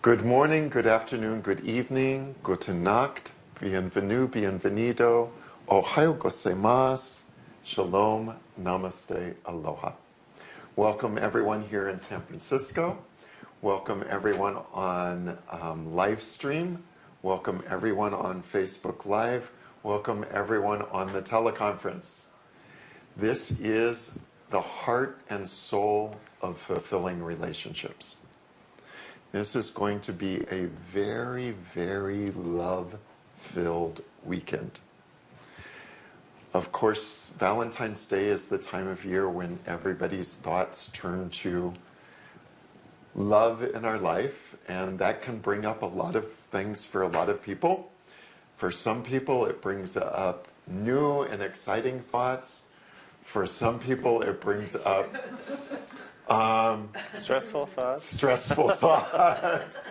Good morning, good afternoon, good evening, guten Nacht, bienvenue, bienvenido, ohayo gozaimasu, shalom, namaste, aloha. Welcome everyone here in San Francisco. Welcome everyone on live stream. Welcome everyone on Facebook Live. Welcome everyone on the teleconference. This is the heart and soul of fulfilling relationships. This is going to be a very, very love-filled weekend. Of course, Valentine's Day is the time of year when everybody's thoughts turn to love in our life, and that can bring up a lot of things for a lot of people. For some people, it brings up new and exciting thoughts. For some people, it brings up stressful thoughts. Stressful thoughts.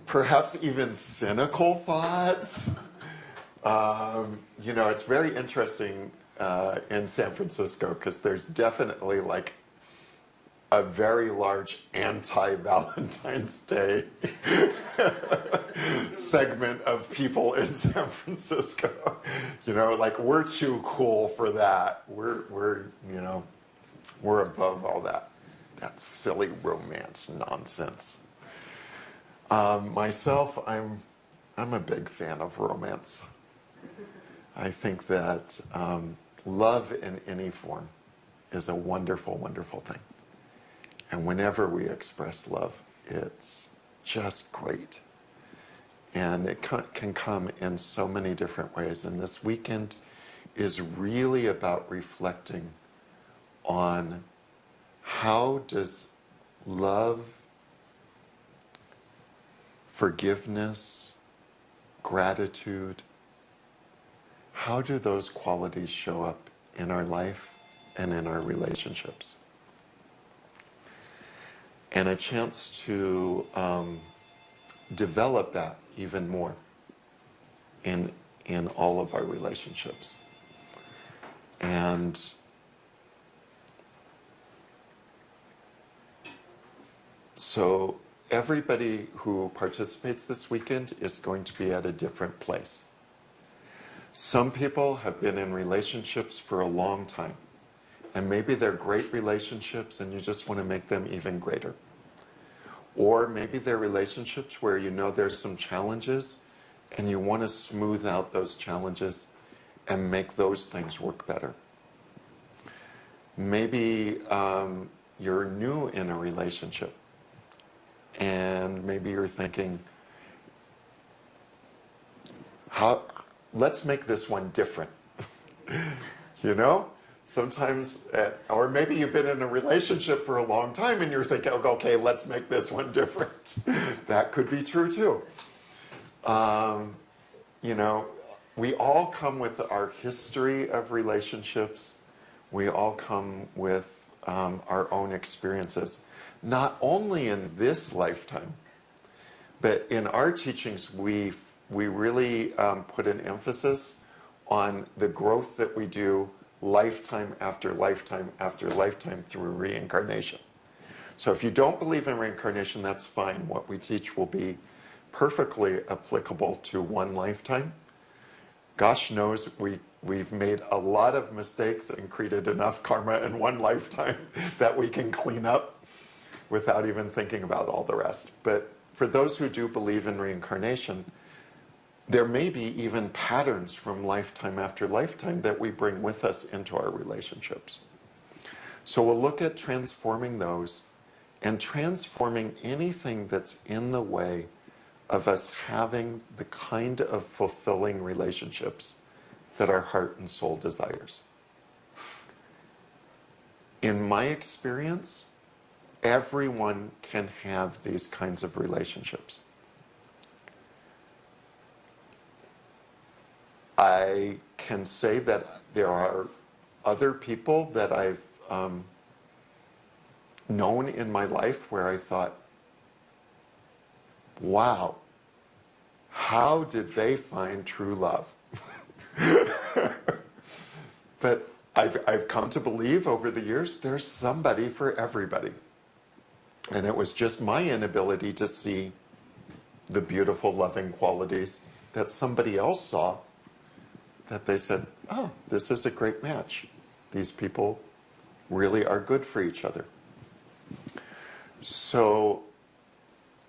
Perhaps even cynical thoughts. It's very interesting in San Francisco because there's definitely like a very large anti-Valentine's Day segment of people in San Francisco. Like we're too cool for that. We're above all that silly romance nonsense. Myself, I'm a big fan of romance. I think that love in any form is a wonderful, wonderful thing. And whenever we express love, it's just great. And it can come in so many different ways. And this weekend is really about reflecting on how does love, forgiveness, gratitude, how do those qualities show up in our life and in our relationships? And a chance to develop that even more in all of our relationships. And so everybody who participates this weekend is going to be at a different place. Some people have been in relationships for a long time. And maybe they're great relationships and you just want to make them even greater. Or maybe they're relationships where you know there's some challenges and you want to smooth out those challenges and make those things work better. Maybe you're new in a relationship and maybe you're thinking, let's make this one different. Sometimes, or maybe you've been in a relationship for a long time and you're thinking, okay, let's make this one different. That could be true too. We all come with our history of relationships. We all come with our own experiences. Not only in this lifetime, but in our teachings, we really put an emphasis on the growth that we do lifetime after lifetime after lifetime through reincarnation. So if you don't believe in reincarnation, that's fine. What we teach will be perfectly applicable to one lifetime. Gosh knows we've made a lot of mistakes and created enough karma in one lifetime that we can clean up without even thinking about all the rest. But for those who do believe in reincarnation, there may be even patterns from lifetime after lifetime that we bring with us into our relationships. So we'll look at transforming those and transforming anything that's in the way of us having the kind of fulfilling relationships that our heart and soul desires. In my experience, everyone can have these kinds of relationships. I can say that there are other people that I've known in my life where I thought, wow, how did they find true love? But I've come to believe over the years there's somebody for everybody. And it was just my inability to see the beautiful, loving qualities that somebody else saw, that they said, oh, this is a great match. These people really are good for each other. So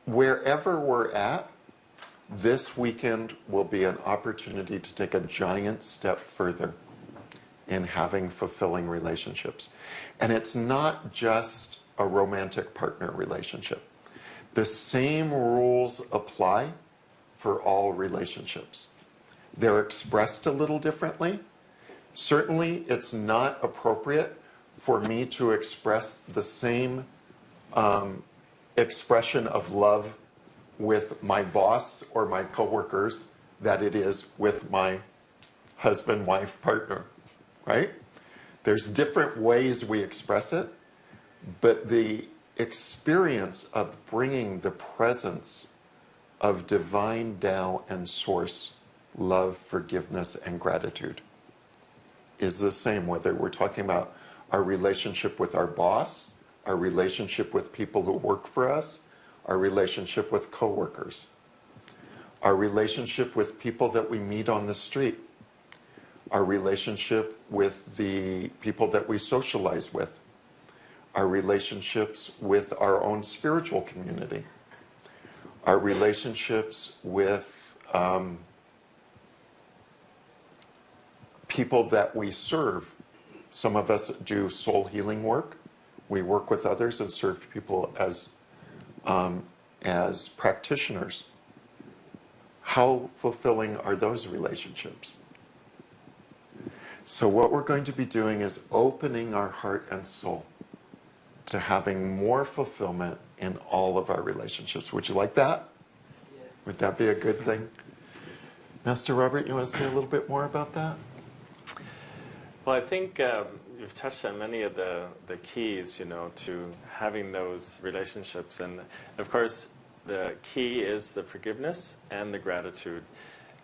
wherever we're at, this weekend will be an opportunity to take a giant step further in having fulfilling relationships. And it's not just a romantic partner relationship. The same rules apply for all relationships. They're expressed a little differently. Certainly, it's not appropriate for me to express the same expression of love with my boss or my coworkers that it is with my husband, wife, partner, right? There's different ways we express it, but the experience of bringing the presence of divine Tao and Source, love, forgiveness, and gratitude is the same whether we're talking about our relationship with our boss, our relationship with people who work for us, our relationship with coworkers, our relationship with people that we meet on the street, our relationship with the people that we socialize with, our relationships with our own spiritual community, our relationships with people that we serve. Some of us do soul healing work. We work with others and serve people as practitioners. How fulfilling are those relationships? So what we're going to be doing is opening our heart and soul to having more fulfillment in all of our relationships. Would you like that? Yes. Would that be a good thing? Master Robert, you want to say a little bit more about that? Well, I think you've touched on many of the keys, to having those relationships. And of course, the key is the forgiveness and the gratitude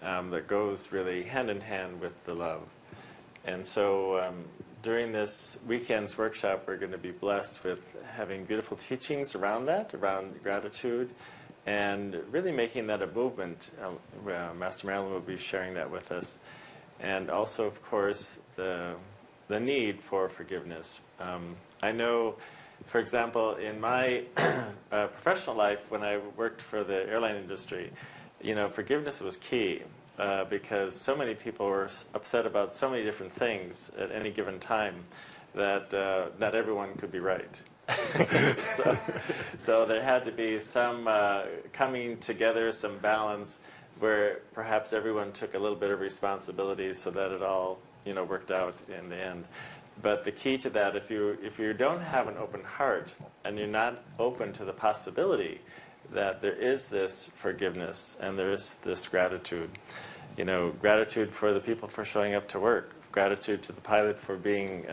that goes really hand in hand with the love. And so during this weekend's workshop, we're going to be blessed with having beautiful teachings around that, around gratitude, and really making that a movement. Master Marilyn will be sharing that with us. And also, of course, the need for forgiveness. I know, for example, in my professional life, when I worked for the airline industry, forgiveness was key because so many people were upset about so many different things at any given time that not everyone could be right. So there had to be some coming together, some balance, where perhaps everyone took a little bit of responsibility so that it all, worked out in the end. But the key to that, if you don't have an open heart and you're not open to the possibility that there is this forgiveness and there is this gratitude, gratitude for the people for showing up to work, gratitude to the pilot for being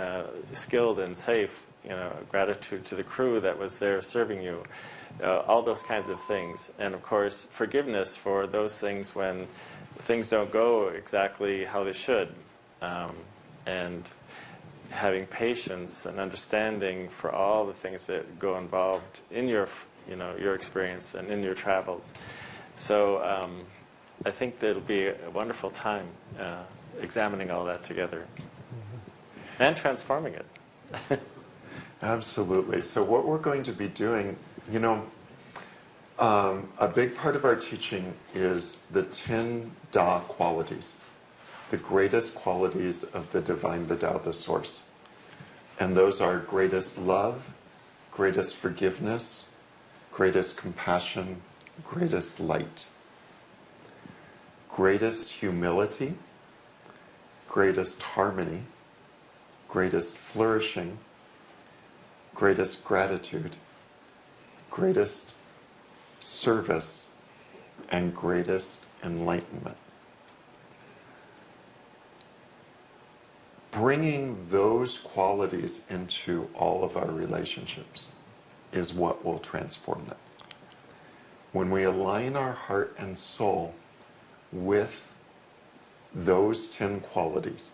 skilled and safe, gratitude to the crew that was there serving you. All those kinds of things. And of course, forgiveness for those things when things don't go exactly how they should. And having patience and understanding for all the things that go involved in your experience and in your travels. So I think that it'll be a wonderful time examining all that together and transforming it. Absolutely. So what we're going to be doing, a big part of our teaching is the 10 Da qualities, the greatest qualities of the divine, the Tao, the Source. And those are greatest love, greatest forgiveness, greatest compassion, greatest light, greatest humility, greatest harmony, greatest flourishing, greatest gratitude, greatest service, and greatest enlightenment. Bringing those qualities into all of our relationships is what will transform them. When we align our heart and soul with those 10 qualities,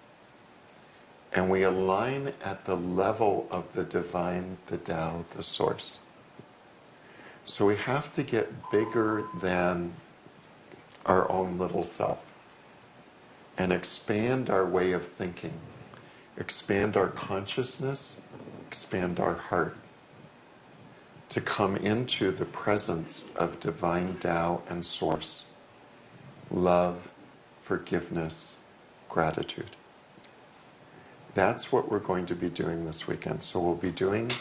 and we align at the level of the divine, the Tao, the Source, So we have to get bigger than our own little self and expand our way of thinking, expand our consciousness, expand our heart to come into the presence of divine Tao and Source, love, forgiveness, gratitude. That's what we're going to be doing this weekend. So we'll be doing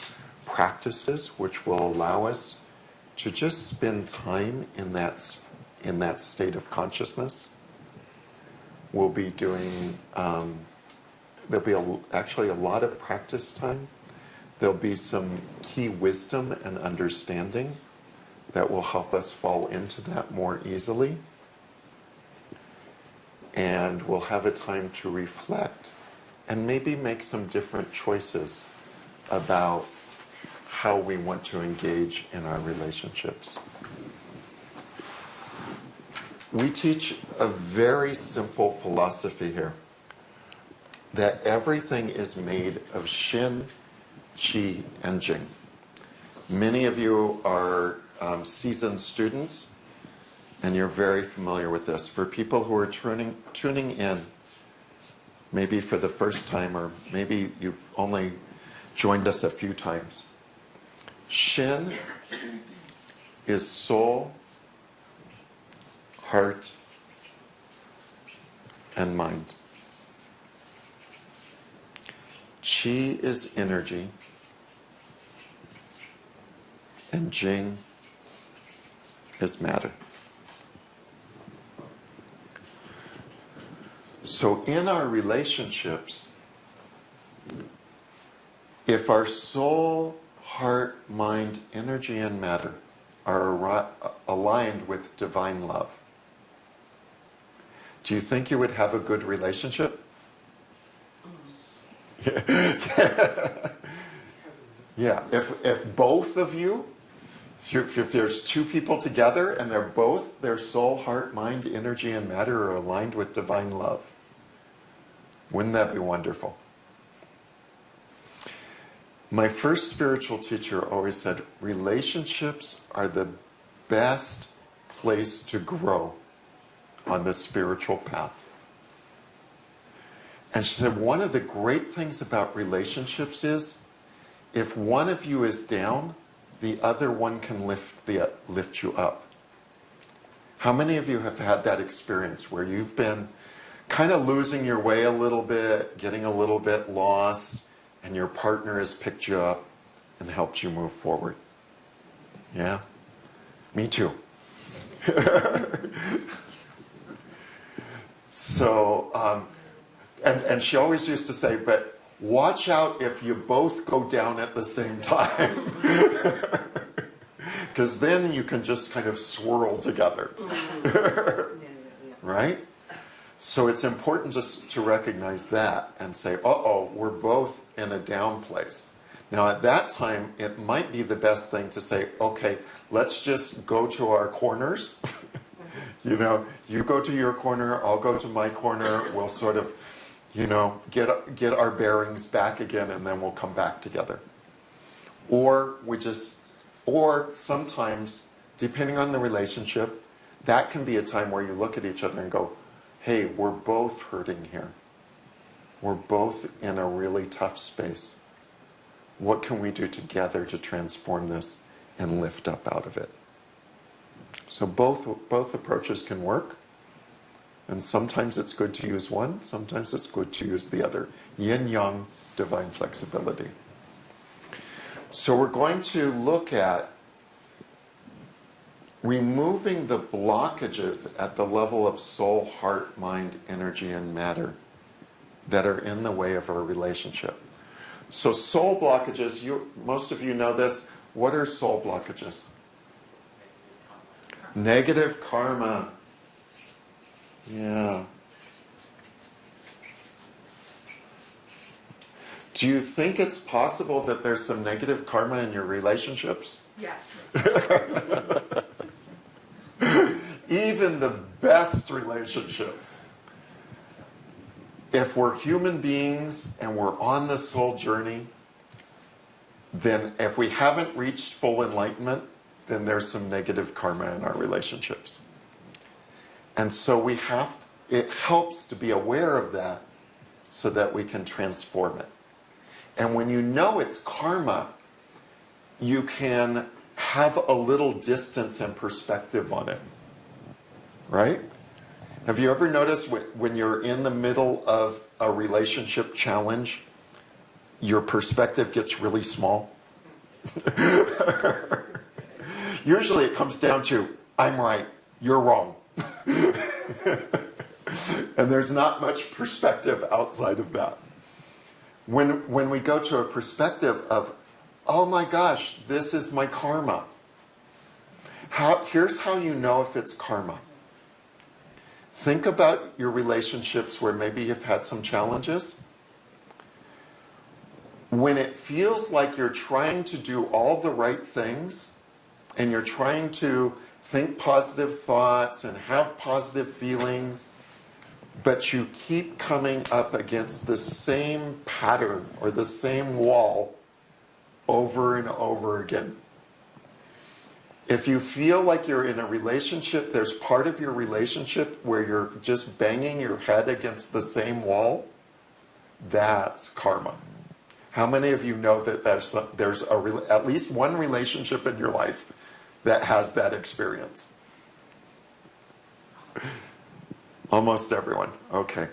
practices which will allow us to just spend time in that state of consciousness. We'll be doing, there'll be actually a lot of practice time. There'll be some key wisdom and understanding that will help us fall into that more easily. And we'll have a time to reflect and maybe make some different choices about how we want to engage in our relationships. We teach a very simple philosophy here, that everything is made of Shin, Qi, and Jing. Many of you are seasoned students, and you're very familiar with this. For people who are tuning in, maybe for the first time, or maybe you've only joined us a few times, Shin is soul, heart, and mind. Qi is energy, and Jing is matter. So in our relationships, if our soul, heart, mind, energy, and matter are aligned with divine love, do you think you would have a good relationship? Yeah. If both of you, if there's two people together and their soul, heart, mind, energy, and matter are aligned with divine love, wouldn't that be wonderful? My first spiritual teacher always said, relationships are the best place to grow on the spiritual path. And she said, one of the great things about relationships is, if one of you is down, the other one can lift you up. How many of you have had that experience where you've been kind of losing your way a little bit, getting a little bit lost, and your partner has picked you up and helped you move forward? Yeah? Me too. So, and she always used to say, but watch out if you both go down at the same time. Because then you can just kind of swirl together. Right? So it's important just to recognize that and say, uh-oh, we're both in a down place. Now at that time, it might be the best thing to say, okay, let's just go to our corners. You know, you go to your corner, I'll go to my corner, we'll sort of, you know, get our bearings back again, and then we'll come back together. Or sometimes, depending on the relationship, that can be a time where you look at each other and go, hey, we're both hurting here. We're both in a really tough space. What can we do together to transform this and lift up out of it? So both approaches can work. And sometimes it's good to use one, sometimes it's good to use the other. Yin-yang, divine flexibility. So we're going to look at removing the blockages at the level of soul, heart, mind, energy, and matter that are in the way of our relationship. So soul blockages, most of you know this. What are soul blockages? Negative karma. Yeah. Do you think it's possible that there's some negative karma in your relationships? Yes. Even the best relationships. If we're human beings and we're on the soul journey, then if we haven't reached full enlightenment, then there's some negative karma in our relationships. And so it helps to be aware of that so that we can transform it. And when you know it's karma, you can have a little distance and perspective on it. Right? Have you ever noticed when you're in the middle of a relationship challenge, your perspective gets really small? Usually it comes down to, I'm right, you're wrong. And there's not much perspective outside of that. When we go to a perspective of, oh my gosh, this is my karma. Here's how you know if it's karma. Think about your relationships where maybe you've had some challenges. When it feels like you're trying to do all the right things and you're trying to think positive thoughts and have positive feelings, but you keep coming up against the same pattern or the same wall over and over again. If you feel like you're in a relationship, there's part of your relationship where you're just banging your head against the same wall, that's karma. How many of you know that there's at least one relationship in your life that has that experience? Almost everyone. Okay.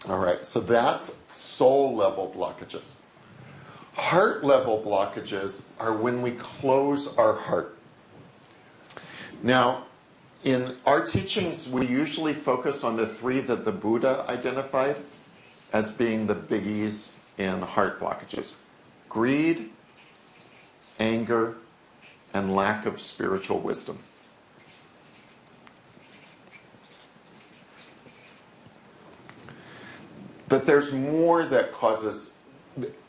All right. So that's soul level blockages. Heart level blockages are when we close our heart. Now, in our teachings, we usually focus on the three that the Buddha identified as being the biggies in heart blockages: greed, anger, and lack of spiritual wisdom. But there's more that causes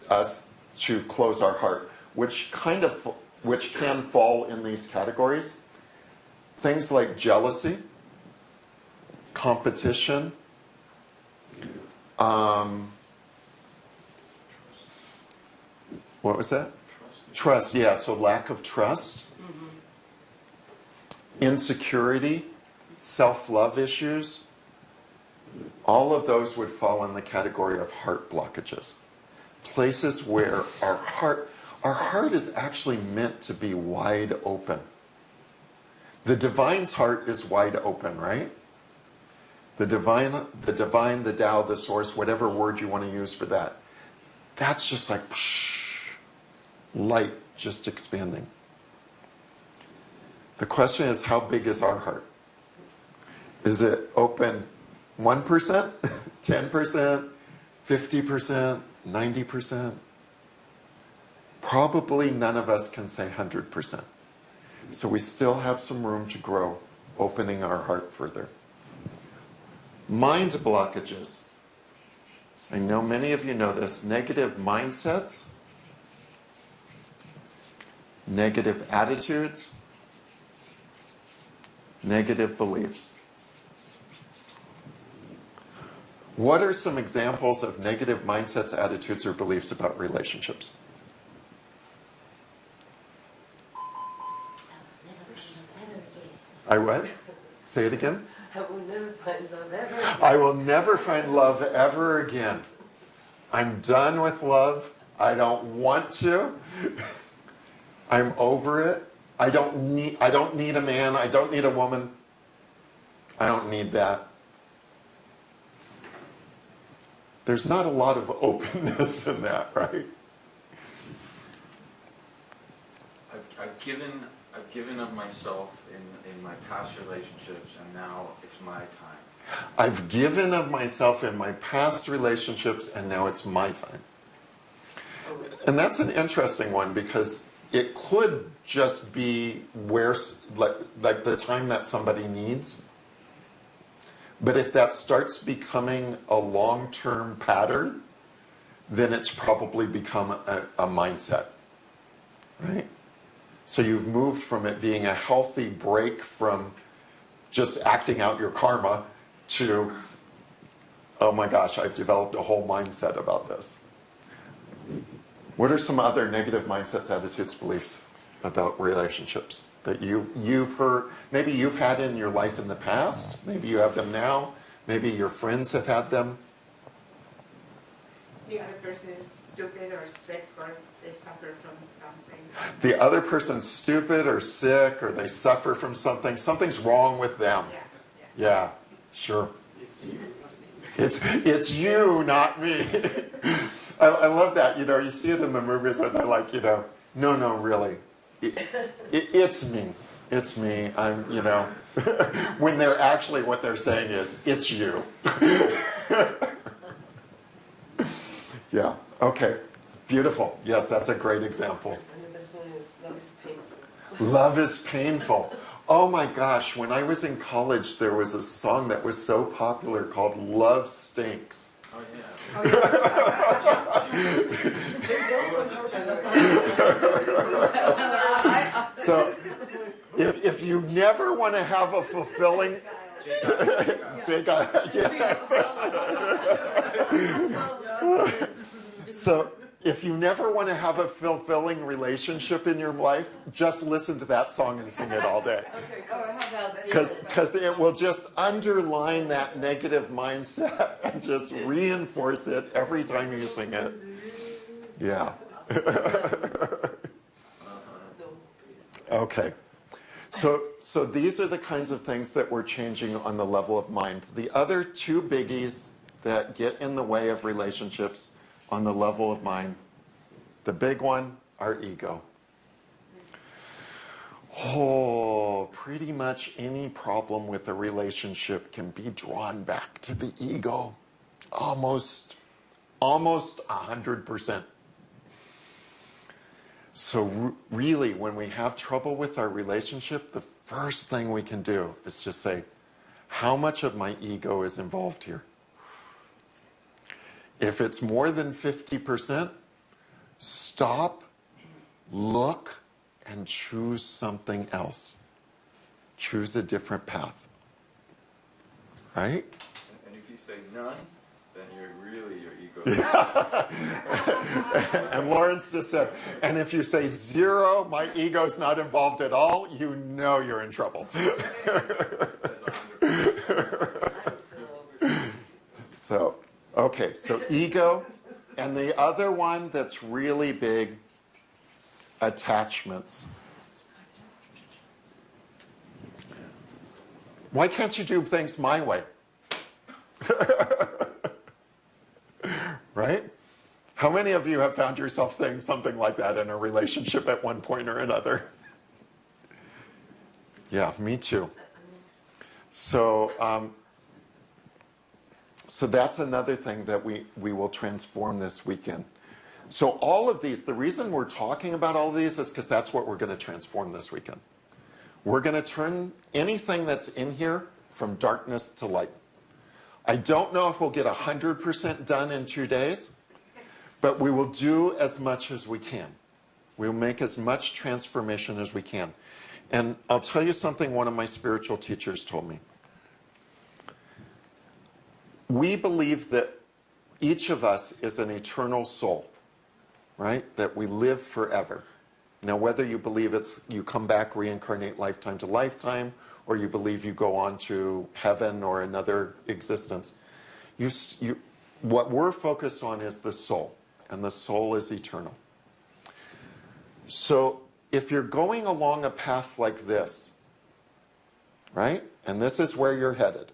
us to close our heart, which can fall in these categories. Things like jealousy, competition, what was that? Trust, yeah, so lack of trust, insecurity, self-love issues. All of those would fall in the category of heart blockages. Places where our heart is actually meant to be wide open. The divine's heart is wide open, right? The divine, the Tao, the source, whatever word you want to use for that. That's just like psh, light just expanding. The question is, how big is our heart? Is it open 1%, 10%, 50%, 90%? Probably none of us can say 100%. So we still have some room to grow, opening our heart further. Mind blockages. I know many of you know this. Negative mindsets, negative attitudes, negative beliefs. What are some examples of negative mindsets, attitudes, or beliefs about relationships? I what? Say it again. I will never find love ever again. I will never find love ever again. I'm done with love. I don't want to. I'm over it. I don't need a man. I don't need a woman. I don't need that. There's not a lot of openness in that, right? I've given of myself in my past relationships, and now it's my time. I've given of myself in my past relationships, and now it's my time. And that's an interesting one, because it could just be where, like the time that somebody needs. But if that starts becoming a long-term pattern, then it's probably become a mindset, right? So you've moved from it being a healthy break from just acting out your karma to, oh my gosh, I've developed a whole mindset about this. What are some other negative mindsets, attitudes, beliefs? about relationships that you've heard, maybe you've had in your life in the past, maybe you have them now, maybe your friends have had them? The other person is stupid or sick or they suffer from something. The other person's stupid or sick or they suffer from something. Something's wrong with them. Yeah, sure. It's you, not me. I love that. You know, you see it in the movies and they're like, you know, no, really. It's me. It's me. I'm, you know, when they're actually, what they're saying is, it's you. Yeah, okay. Beautiful. Yes, that's a great example. And the best one is love is painful. Love is painful. Oh my gosh, when I was in college, there was a song that was so popular called Love Stinks. Oh, yeah. So, if you never want to have a fulfilling... So, if you never want to have a fulfilling relationship in your life, just listen to that song and sing it all day. Because it will just underline that negative mindset and just reinforce it every time you sing it. Yeah. Okay. So these are the kinds of things that we're changing on the level of mind. The other two biggies that get in the way of relationships on the level of mind, the big one, our ego. Oh, pretty much any problem with a relationship can be drawn back to the ego. Almost 100%. So really, when we have trouble with our relationship, the first thing we can do is just say, how much of my ego is involved here? If it's more than 50%, stop, look, and choose something else. Choose a different path. Right? And if you say none, then your ego. And Lawrence just said, and if you say 0, my ego's not involved at all, you know you're in trouble. So, okay, so ego. And the other one that's really big, attachments. Why can't you do things my way? Right? How many of you have found yourself saying something like that in a relationship at one point or another? Yeah, me too. So that's another thing that we will transform this weekend. So all of these, the reason we're talking about all of these is because that's what we're going to transform this weekend. We're going to turn anything that's in here from darkness to light. I don't know if we'll get 100% done in 2 days, but we will do as much as we can. We'll make as much transformation as we can. And I'll tell you something one of my spiritual teachers told me. We believe that each of us is an eternal soul, right? That we live forever. Now, whether you believe it's you come back, reincarnate lifetime to lifetime, or you believe you go on to heaven or another existence, what we're focused on is the soul, and the soul is eternal. So if you're going along a path like this, right, and this is where you're headed,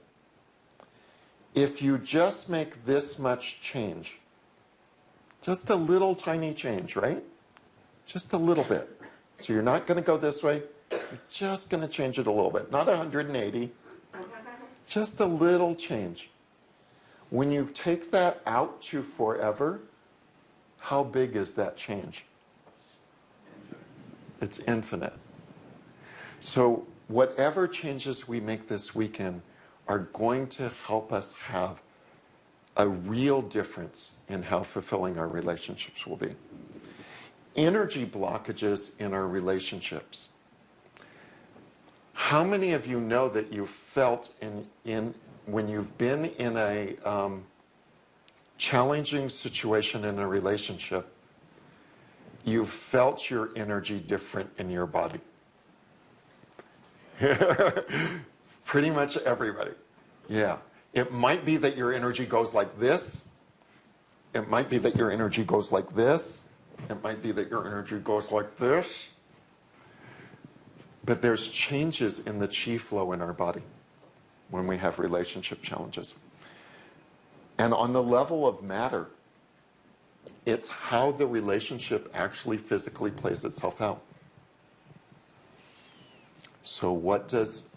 if you just make this much change, just a little tiny change, right? Just a little bit. So you're not going to go this way. You're just going to change it a little bit. Not 180. Just a little change. When you take that out to forever, how big is that change? It's infinite. So whatever changes we make this weekend are going to help us have a real difference in how fulfilling our relationships will be. Energy blockages in our relationships. How many of you know that you've felt when you've been in a challenging situation in a relationship, you've felt your energy different in your body. Pretty much everybody. Yeah. It might be that your energy goes like this. It might be that your energy goes like this. It might be that your energy goes like this. But there's changes in the chi flow in our body when we have relationship challenges. And on the level of matter, it's how the relationship actually physically plays itself out. So what does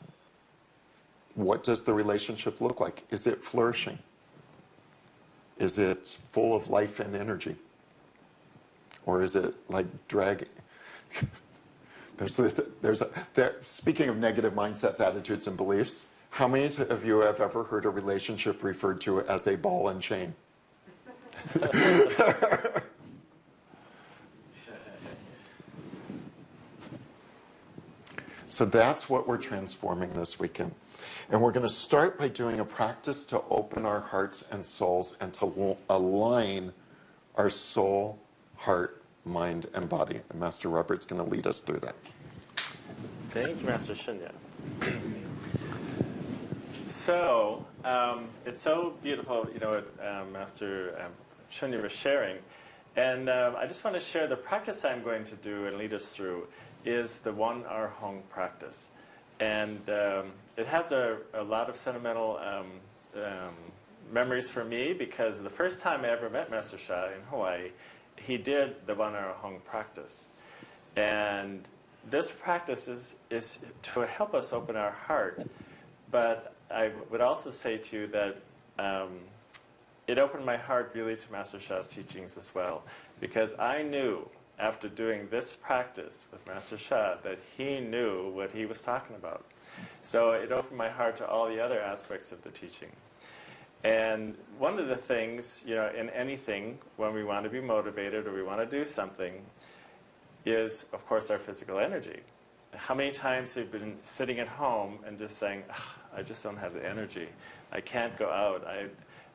the relationship look like? Is it flourishing? Is it full of life and energy? Or is it like dragging? Speaking of negative mindsets, attitudes, and beliefs, how many of you have ever heard a relationship referred to as a ball and chain? So that's what we're transforming this weekend. And we're going to start by doing a practice to open our hearts and souls and to align our soul, heart, mind, and body. And Master Robert's going to lead us through that. Thank you, Master Shunya. So, it's so beautiful, what Master Shunya was sharing. And I just want to share the practice I'm going to do and lead us through is the 1 hour Hong practice. And it has a lot of sentimental memories for me because the first time I ever met Master Sha in Hawaii, he did the 1 hour Hong practice. And this practice is to help us open our heart. But I would also say to you that it opened my heart really to Master Sha's teachings as well. Because I knew after doing this practice with Master Sha that he knew what he was talking about. So it opened my heart to all the other aspects of the teaching. And one of the things, in anything, when we want to be motivated or we want to do something, is, of course, our physical energy. How many times have you been sitting at home and just saying, I just don't have the energy. I can't go out. I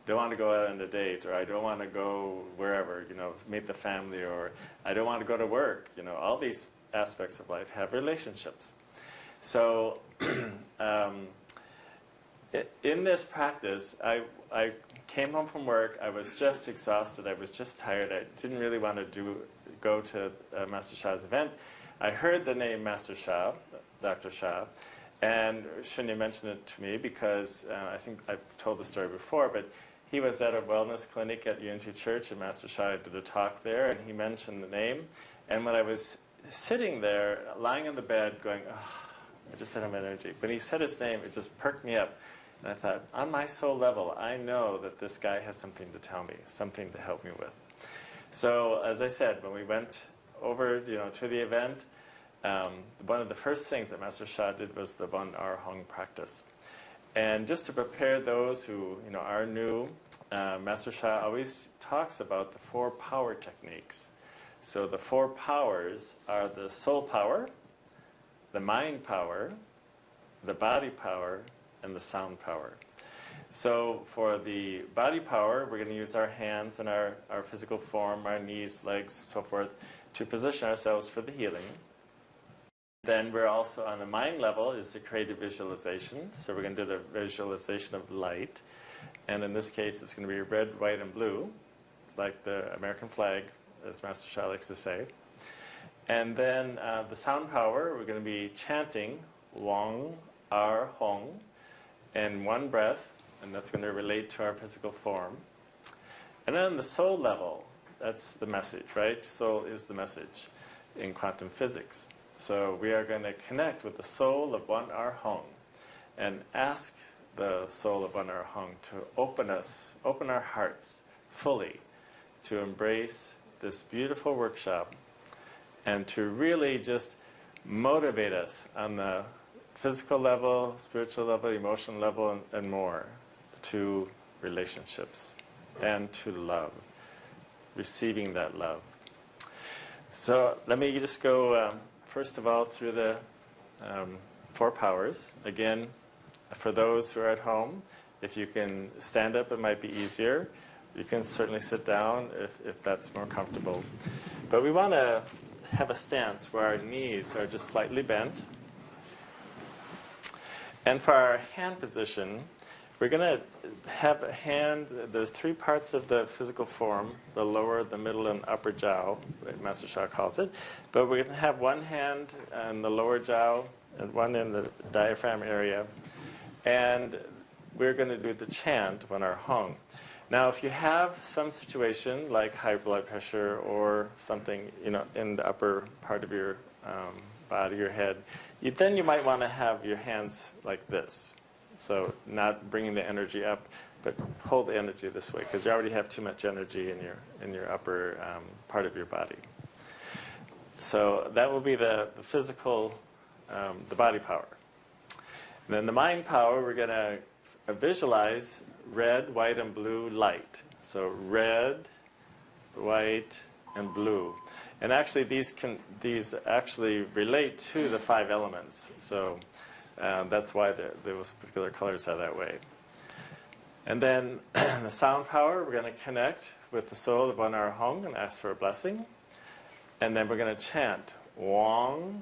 don't want to go out on a date, or I don't want to go wherever, meet the family, or I don't want to go to work. All these aspects of life have relationships. So in this practice, I came home from work. I was just exhausted. I was just tired. I didn't really want to go to Master Sha's event. I heard the name Master Sha, Dr. Sha, and Shunya mentioned it to me because I think I've told the story before, but he was at a wellness clinic at Unity Church, and Master Sha did a talk there, and he mentioned the name. And when I was sitting there, lying in the bed, going, I just don't have energy. When he said his name, it just perked me up. And I thought, on my soul level, I know that this guy has something to tell me, something to help me with. So, as I said, when we went over, to the event, one of the first things that Master Sha did was the 1 hour Hong practice. And just to prepare those who are new, Master Sha always talks about the 4 power techniques. So the 4 powers are the soul power, the mind power, the body power, and the sound power. So for the body power, we're going to use our hands and our physical form, our knees, legs, so forth, to position ourselves for the healing. Then we're also on the mind level is the creative visualization. So we're going to do the visualization of light. And in this case, it's going to be red, white, and blue, like the American flag, as Master Sha likes to say. And then the sound power, we're going to be chanting Wang, Ar, Hong, in one breath, and that's going to relate to our physical form. And then the soul level, that's the message, right? Soul is the message in quantum physics. So we are going to connect with the soul of 1 hour Hong and ask the soul of 1 hour Hong to open our hearts fully to embrace this beautiful workshop and to really just motivate us on the physical level, spiritual level, emotional level, and more to relationships and to love, receiving that love. So let me just go first of all through the 4 powers. Again, for those who are at home, if you can stand up, it might be easier. You can certainly sit down if that's more comfortable. But we want to have a stance where our knees are just slightly bent. And for our hand position, we're going to have a hand, there are three parts of the physical form, the lower, the middle, and upper jiao, Master Sha calls it. But we're going to have one hand in the lower jiao and one in the diaphragm area. And we're going to do the chant when our hung. Now, if you have some situation like high blood pressure or something, in the upper part of your body, your head, then you might want to have your hands like this. So not bringing the energy up, but hold the energy this way, because you already have too much energy in your upper part of your body. So that will be the physical, the body power. And then the mind power, we're going to visualize red, white, and blue light. So red, white, and blue. And actually, these actually relate to the 5 elements. So that's why those particular colors are that way. And then the sound power, we're going to connect with the soul of One Hour Hong and ask for a blessing. And then we're going to chant Wong,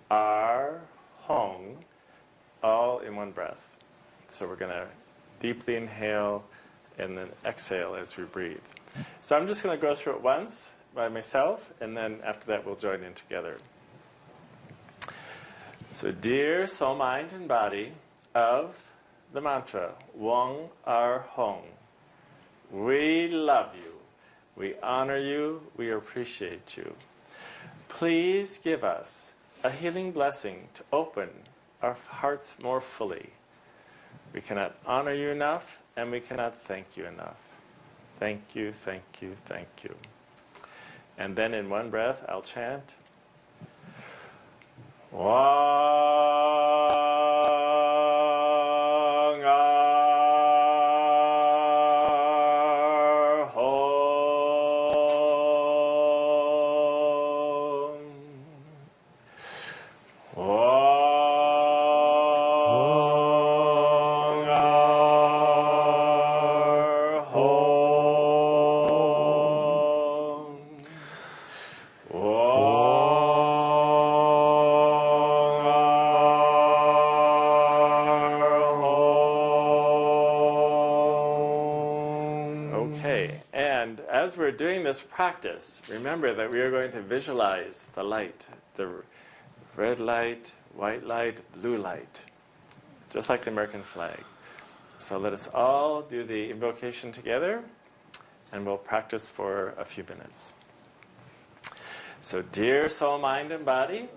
Ar, Hong, all in one breath. So we're going to deeply inhale and then exhale as we breathe. So I'm just going to go through it once by myself, and then after that we'll join in together. So dear soul, mind, and body of the mantra, Wong Ar Hong, we love you, we honor you, we appreciate you. Please give us a healing blessing to open our hearts more fully. We cannot honor you enough, and we cannot thank you enough. Thank you, thank you, thank you. And then in one breath, I'll chant, Wong Ar Hong. Wong Ar Hong. Okay, and as we're doing this practice, remember that we are going to visualize the light, the red light, white light, blue light, just like the American flag. So let us all do the invocation together, and we'll practice for a few minutes. So dear soul, mind, and body,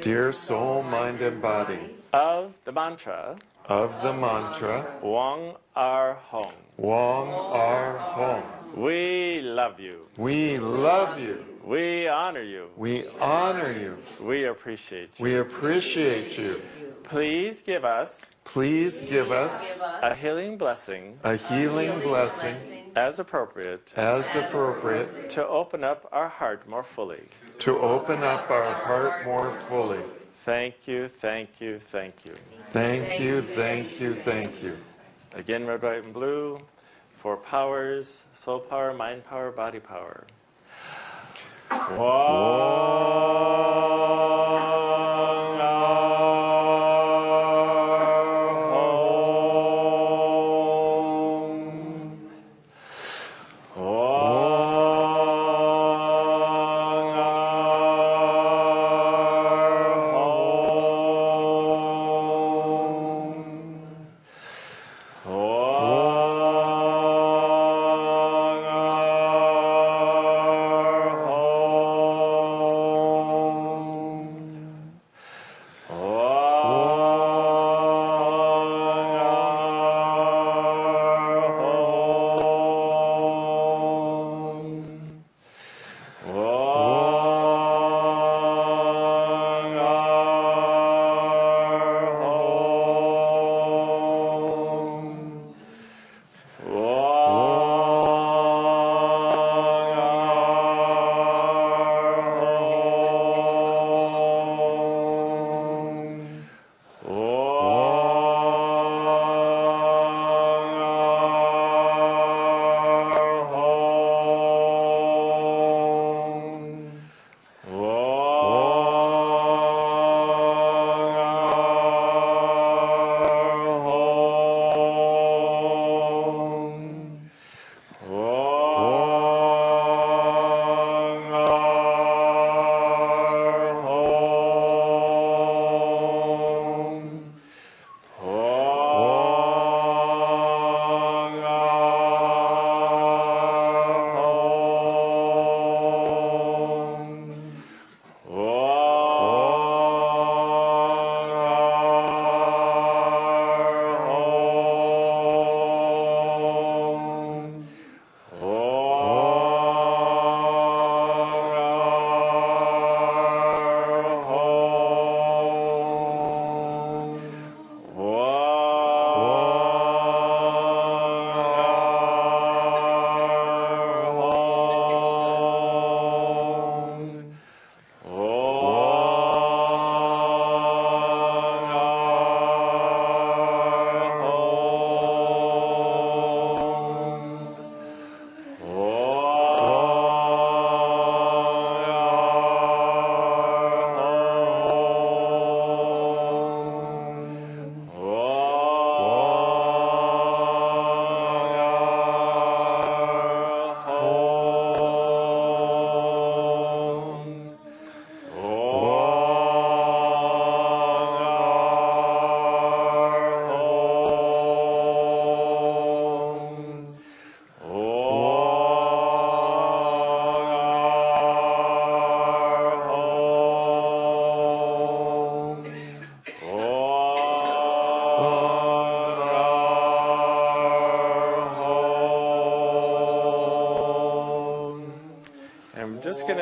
Dear soul, mind, and body, of the mantra, of the mantra, Wong Ar Hong, Wong Ar Hong, we love you, we love you, we honor you, we honor you, we appreciate you. we appreciate you. Please give us Please give us a healing blessing a healing blessing as appropriate as appropriate to open up our heart more fully. to open up our heart more fully. Thank you, thank you, thank you. Thank you, thank you, thank you. Again, red, white, and blue. 4 powers: soul power, mind power, body power. Wong Ar Hong. Wong Ar Hong. Wong Ar Hong.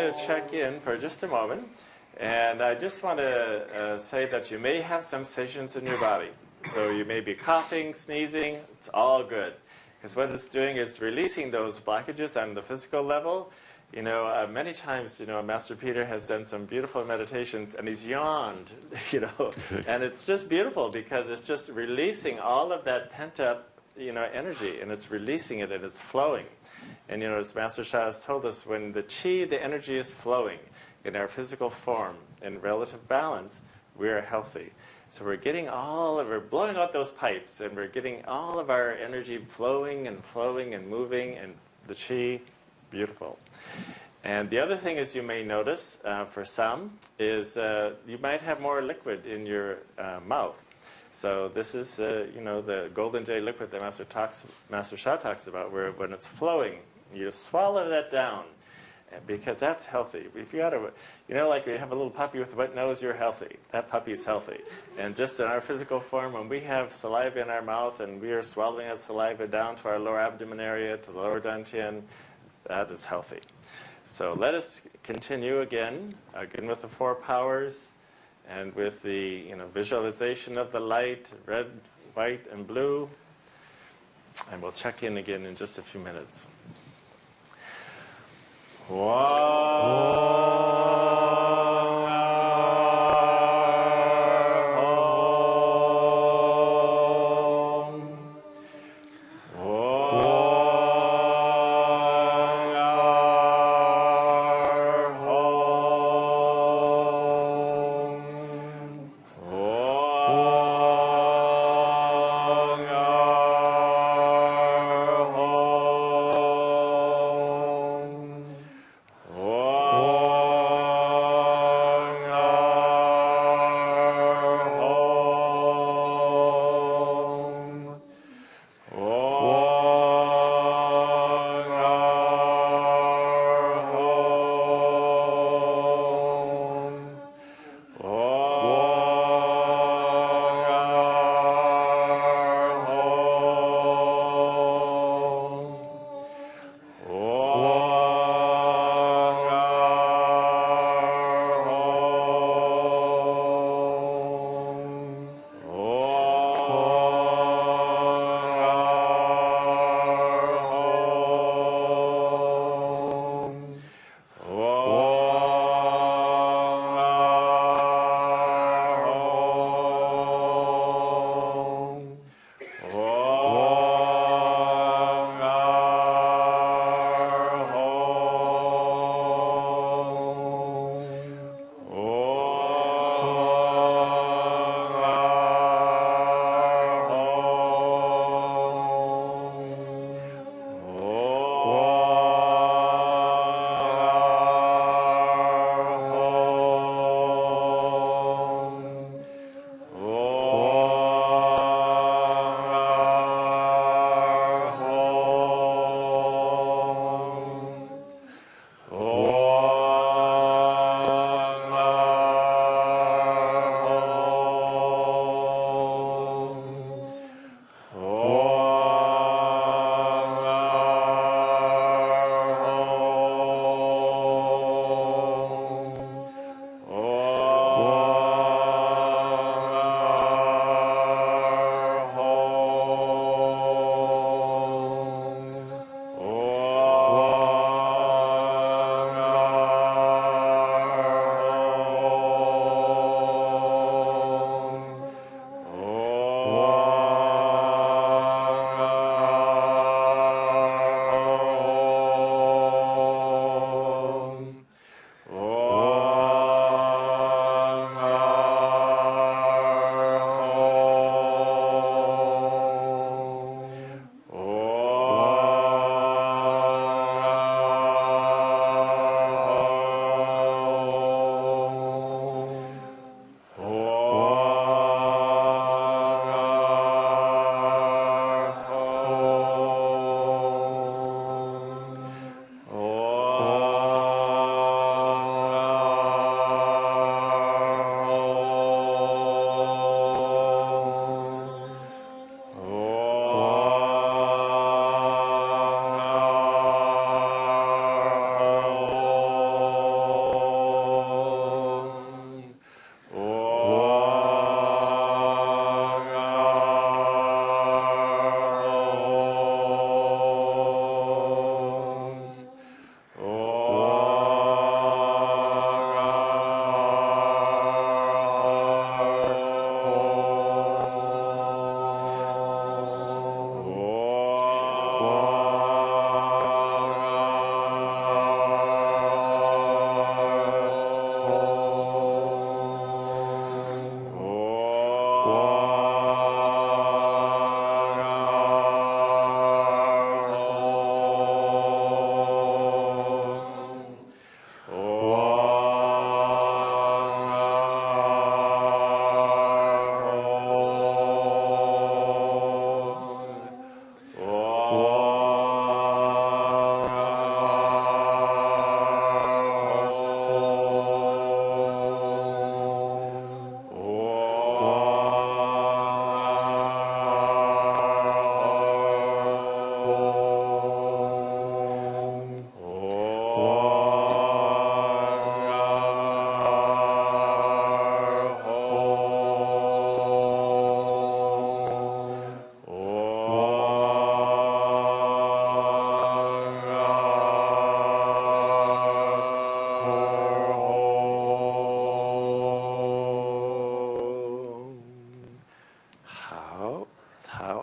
going to check in for just a moment. And I just want to say that you may have some sensations in your body. So you may be coughing, sneezing. It's all good. Because what it's doing is releasing those blockages on the physical level. Many times, Master Peter has done some beautiful meditations, and he's yawned, and it's just beautiful because it's just releasing all of that pent-up, energy, and it's releasing it, and it's flowing. And, as Master Sha has told us, when the chi, the energy is flowing in our physical form in relative balance, we are healthy. So we're blowing out those pipes, and we're getting all of our energy flowing and moving, and the chi, beautiful. And the other thing is you may notice, for some, is you might have more liquid in your mouth. So this is the golden jade liquid that Master Sha talks about, where when it's flowing, you swallow that down, because that's healthy. If you like you have a little puppy with a wet nose, you're healthy. That puppy is healthy. And just in our physical form, when we have saliva in our mouth and we are swallowing that saliva down to our lower abdomen area, to the lower dantian, that is healthy. So let us continue again with the 4 powers, and with the visualization of the light, red, white, and blue. And we'll check in again in just a few minutes.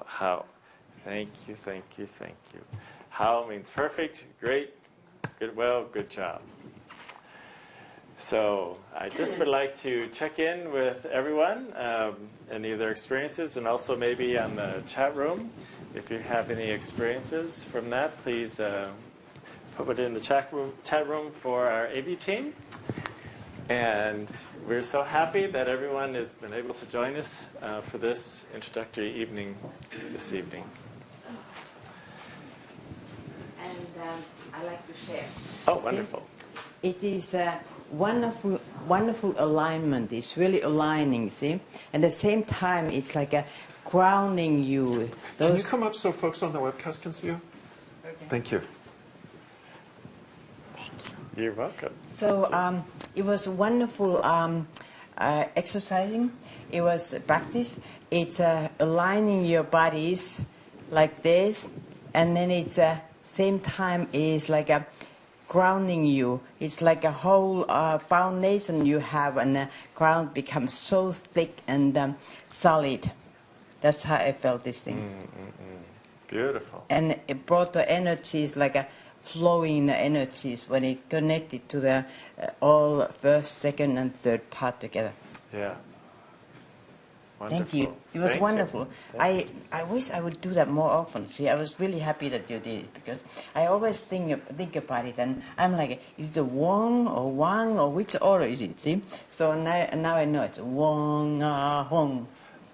How. Thank you, thank you, thank you. How means perfect, great, good, well, good job. So I just would like to check in with everyone, any of their experiences, and also maybe on the chat room. If you have any experiences from that, please put it in the chat room for our AV team. And we're so happy that everyone has been able to join us for this introductory evening this evening. And I like to share. Oh, wonderful. It is a wonderful, wonderful alignment. It's really aligning, see? And at the same time, it's like a grounding you. Can you come up so folks on the webcast can see you? Okay. Thank you. You're welcome. So it was wonderful exercising. It was practice. It's aligning your bodies like this, and then it's same time is like a grounding you. It's like a whole foundation you have, and the ground becomes so thick and solid. That's how I felt this thing. Beautiful. And it brought the energies like a flowing energies when it connected to the all first, second, and third part together. Yeah. Wonderful. Thank you. It was Thank wonderful. you. I wish I would do that more often. See, I was really happy that you did it because I always think about it, and I'm like, is it Wong or Wang or which order is it? See, so now I know it's Wong Hong.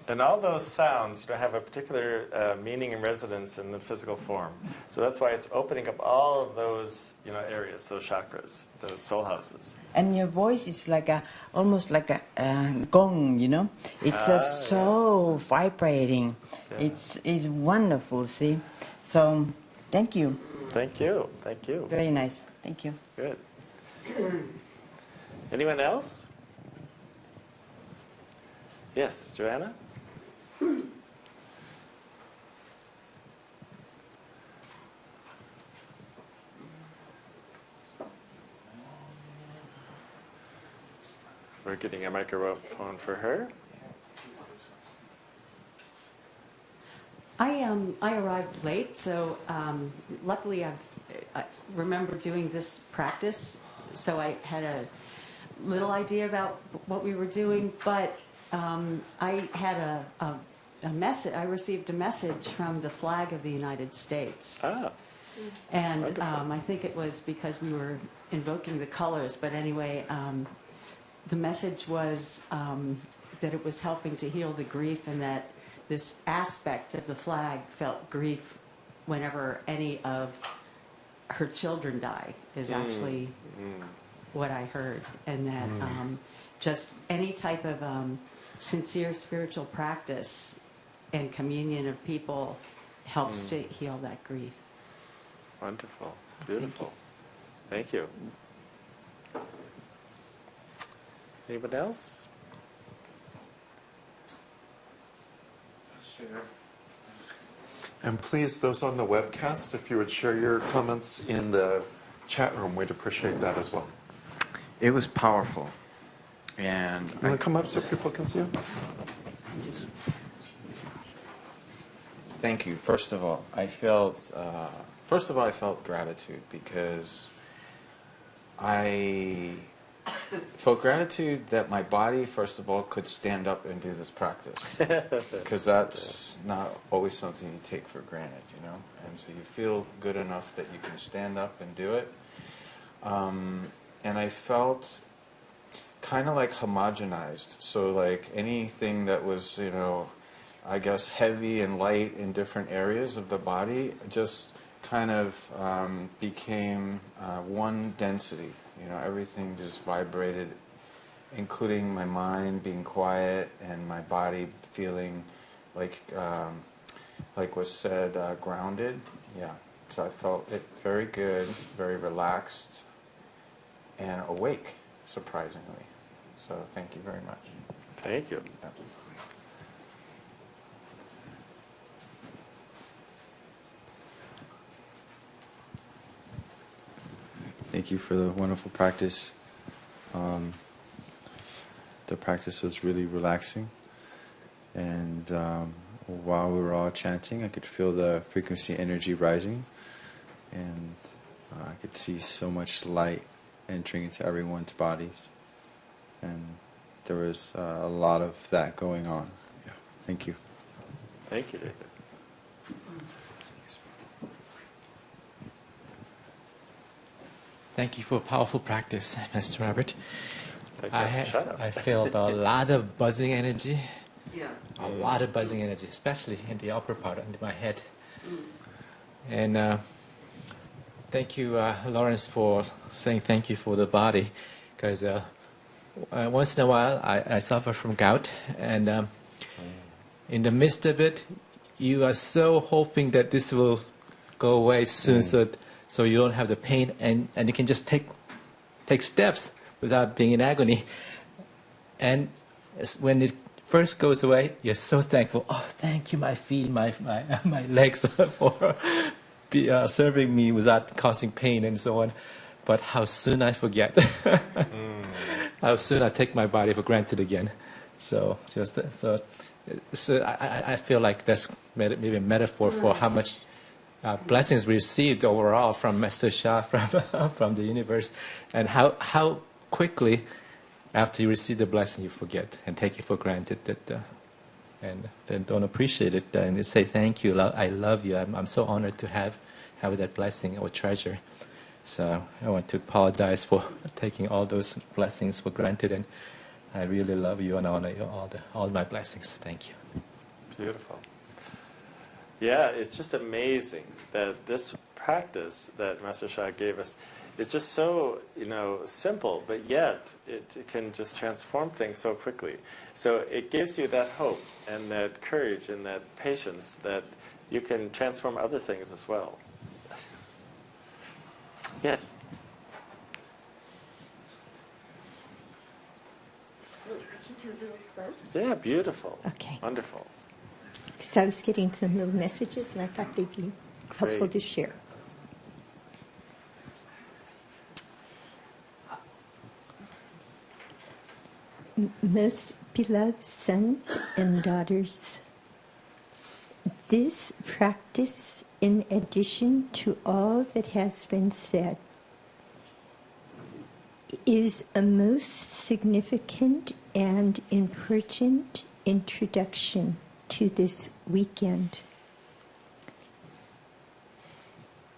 And all those sounds have a particular meaning and resonance in the physical form. So that's why it's opening up all of those areas, those chakras, those soul houses. And your voice is like almost like a gong, It's just so vibrating. Yeah. It's wonderful, see. So, thank you. Thank you. Thank you. Very nice. Thank you. Good. Anyone else? Yes, Joanna? We're getting a microphone for her. I arrived late, so luckily I remember doing this practice, so I had a little idea about what we were doing, but I had a message. I received a message from the flag of the United States. Ah. And Wonderful. I think it was because we were invoking the colors, but anyway, the message was that it was helping to heal the grief, and that this aspect of the flag felt grief whenever any of her children die, is actually what I heard. And that just any type of sincere spiritual practice and communion of people helps to heal that grief. Wonderful. Beautiful. Thank you. Anyone else? And please, those on the webcast, if you would share your comments in the chat room, we'd appreciate that as well. It was powerful. And You want to come up so people can see you? thank you. First of all, I felt gratitude because I felt gratitude that my body, first of all, could stand up and do this practice. Because that's not always something you take for granted, you know? And so you feel good enough that you can stand up and do it. And I felt kind of like homogenized. So like anything that was, you know, I guess heavy and light in different areas of the body just kind of became one density. You know, everything just vibrated, including my mind being quiet and my body feeling like was said, grounded. Yeah, so I felt it very good, very relaxed, and awake, surprisingly. So thank you very much. Thank you. Yeah. Thank you for the wonderful practice. The practice was really relaxing, and while we were all chanting, I could feel the frequency energy rising, and I could see so much light entering into everyone's bodies, and there was a lot of that going on. Yeah. Thank you. Thank you, David. Excuse me. Thank you for a powerful practice, Mr. Robert. Shut up. I felt a lot of buzzing energy, Yeah. a lot of buzzing energy, especially in the upper part of my head. And thank you, Lawrence, for saying thank you for the body, because once in a while I suffer from gout, and in the midst of it, you are so hoping that this will go away soon, so you don't have the pain, and you can just take steps without being in agony. And when it first goes away, you're so thankful. Oh, thank you, my feet, my legs, for serving me without causing pain and so on. But how soon I forget. How soon I take my body for granted again. So I feel like that's maybe a metaphor for how much blessings we received overall from Master Sha, from the universe, and how quickly after you receive the blessing you forget and take it for granted, and then don't appreciate it and say thank you, I love you, I'm so honored to have that blessing or treasure. So I want to apologize for taking all those blessings for granted, and I really love you and honor you, all my blessings. Thank you. Beautiful. Yeah, it's just amazing that this practice that Master Sha gave us is just so, simple, but yet it can just transform things so quickly. So it gives you that hope and that courage and that patience that you can transform other things as well. Yes? So we can do a little close? Yeah, beautiful. Okay. Wonderful. Because I was getting some little messages, and I thought they'd be helpful Great. to share. Most beloved sons and daughters, this practice, in addition to all that has been said, is a most significant and important introduction to this weekend.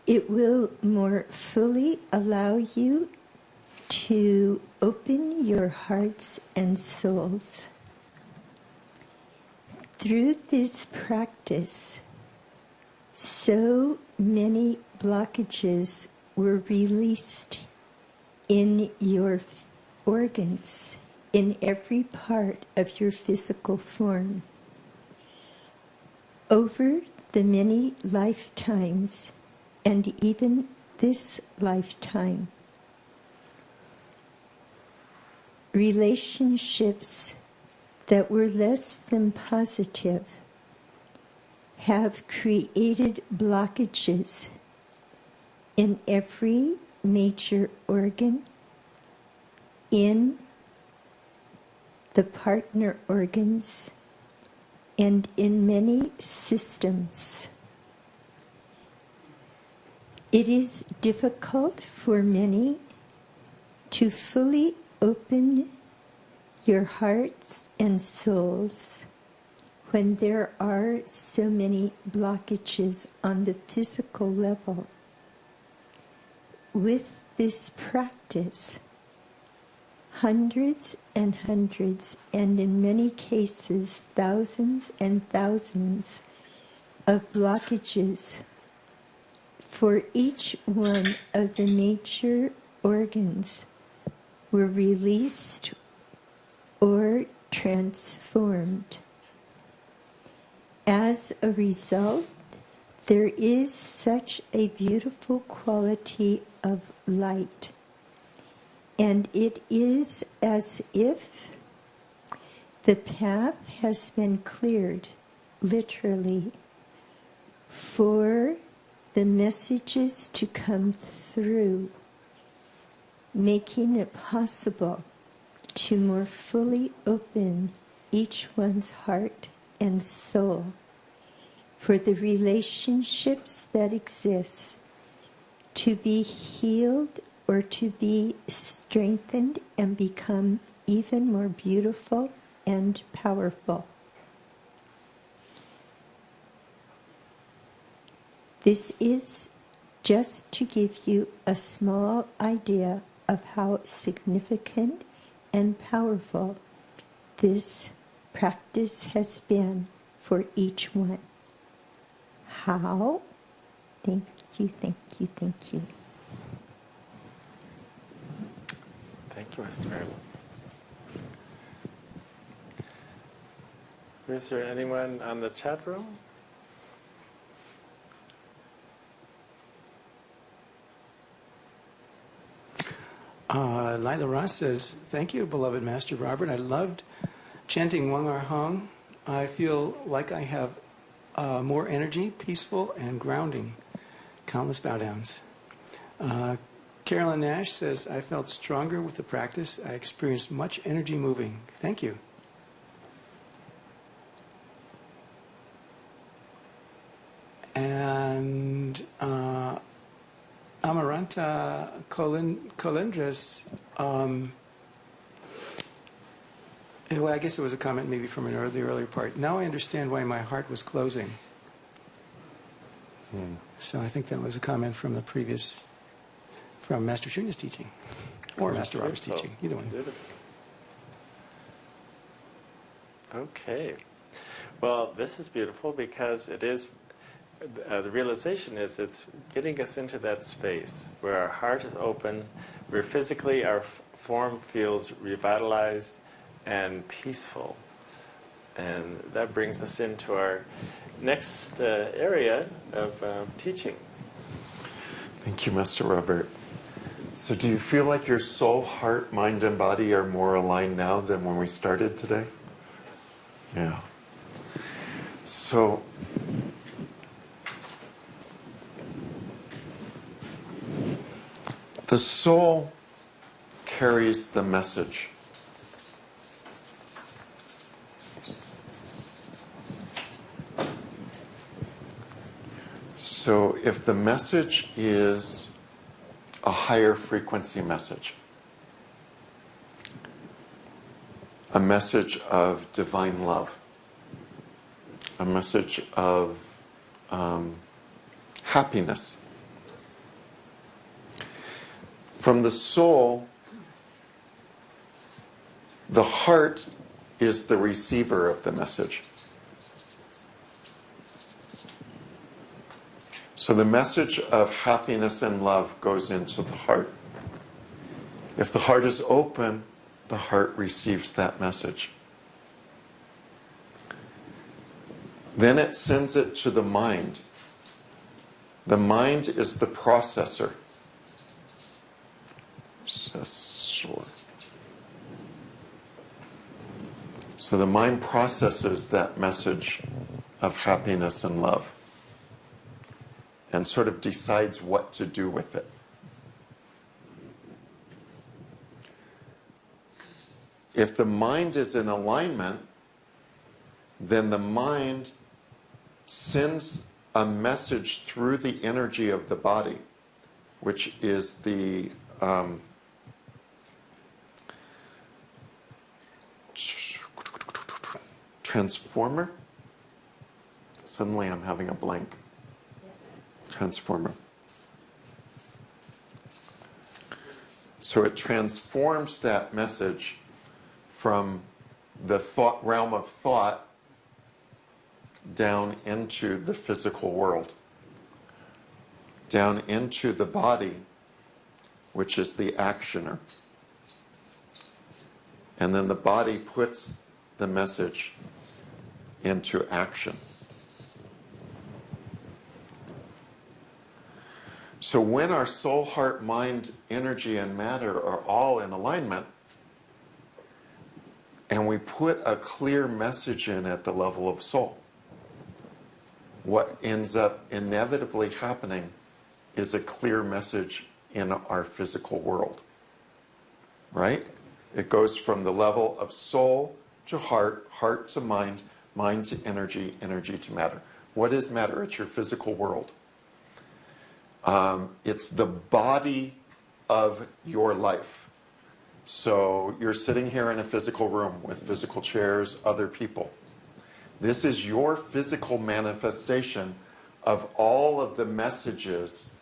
It will more fully allow you to open your hearts and souls. Through this practice, so many blockages were released in your organs, in every part of your physical form. Over the many lifetimes, and even this lifetime, relationships that were less than positive have created blockages in every major organ, in the partner organs, and in many systems. It is difficult for many to fully open your hearts and souls when there are so many blockages on the physical level. With this practice, hundreds and hundreds, and in many cases thousands and thousands of blockages for each one of the major organs were released or transformed. As a result, there is such a beautiful quality of light. And it is as if the path has been cleared, literally, for the messages to come through, making it possible to more fully open each one's heart and soul for the relationships that exist to be healed or to be strengthened and become even more beautiful and powerful. This is just to give you a small idea of how significant and powerful this practice has been for each one. How? Thank you, thank you, thank you. Thank you, Mr. Merrill. Is there anyone on the chat room? Lila Ross says, thank you, beloved Master Robert. I loved chanting Wang Ar Hong. I feel like I have more energy, peaceful, and grounding. Countless bow downs. Carolyn Nash says, I felt stronger with the practice. I experienced much energy moving. Thank you. And Amaranta Colindres, well, I guess it was a comment maybe from the earlier part. Now I understand why my heart was closing. So I think that was a comment from the previous, from Master Shunya's teaching, or Master Robert's teaching, either one. Okay. Well, this is beautiful because it is, the realization is it's getting us into that space where our heart is open, where physically our form feels revitalized and peaceful. And that brings us into our next area of teaching. Thank you, Master Robert. So do you feel like your soul, heart, mind, and body are more aligned now than when we started today? Yeah. So the soul carries the message. So if the message is a higher frequency message, a message of divine love, a message of happiness, from the soul, the heart is the receiver of the message. So the message of happiness and love goes into the heart. If the heart is open, the heart receives that message. Then it sends it to the mind. The mind is the processor. So the mind processes that message of happiness and love and sort of decides what to do with it. If the mind is in alignment, then the mind sends a message through the energy of the body, which is the Transformer? Suddenly I'm having a blank. Transformer. So it transforms that message from the thought realm of thought down into the physical world, down into the body, which is the actioner. And then the body puts the message into action. So when our soul, heart, mind, energy, and matter are all in alignment, and we put a clear message in at the level of soul, what ends up inevitably happening is a clear message in our physical world. Right? It goes from the level of soul to heart, heart to mind, mind to energy, energy to matter. What is matter? It's your physical world. It's the body of your life. So you're sitting here in a physical room with physical chairs, other people. This is your physical manifestation of all of the messages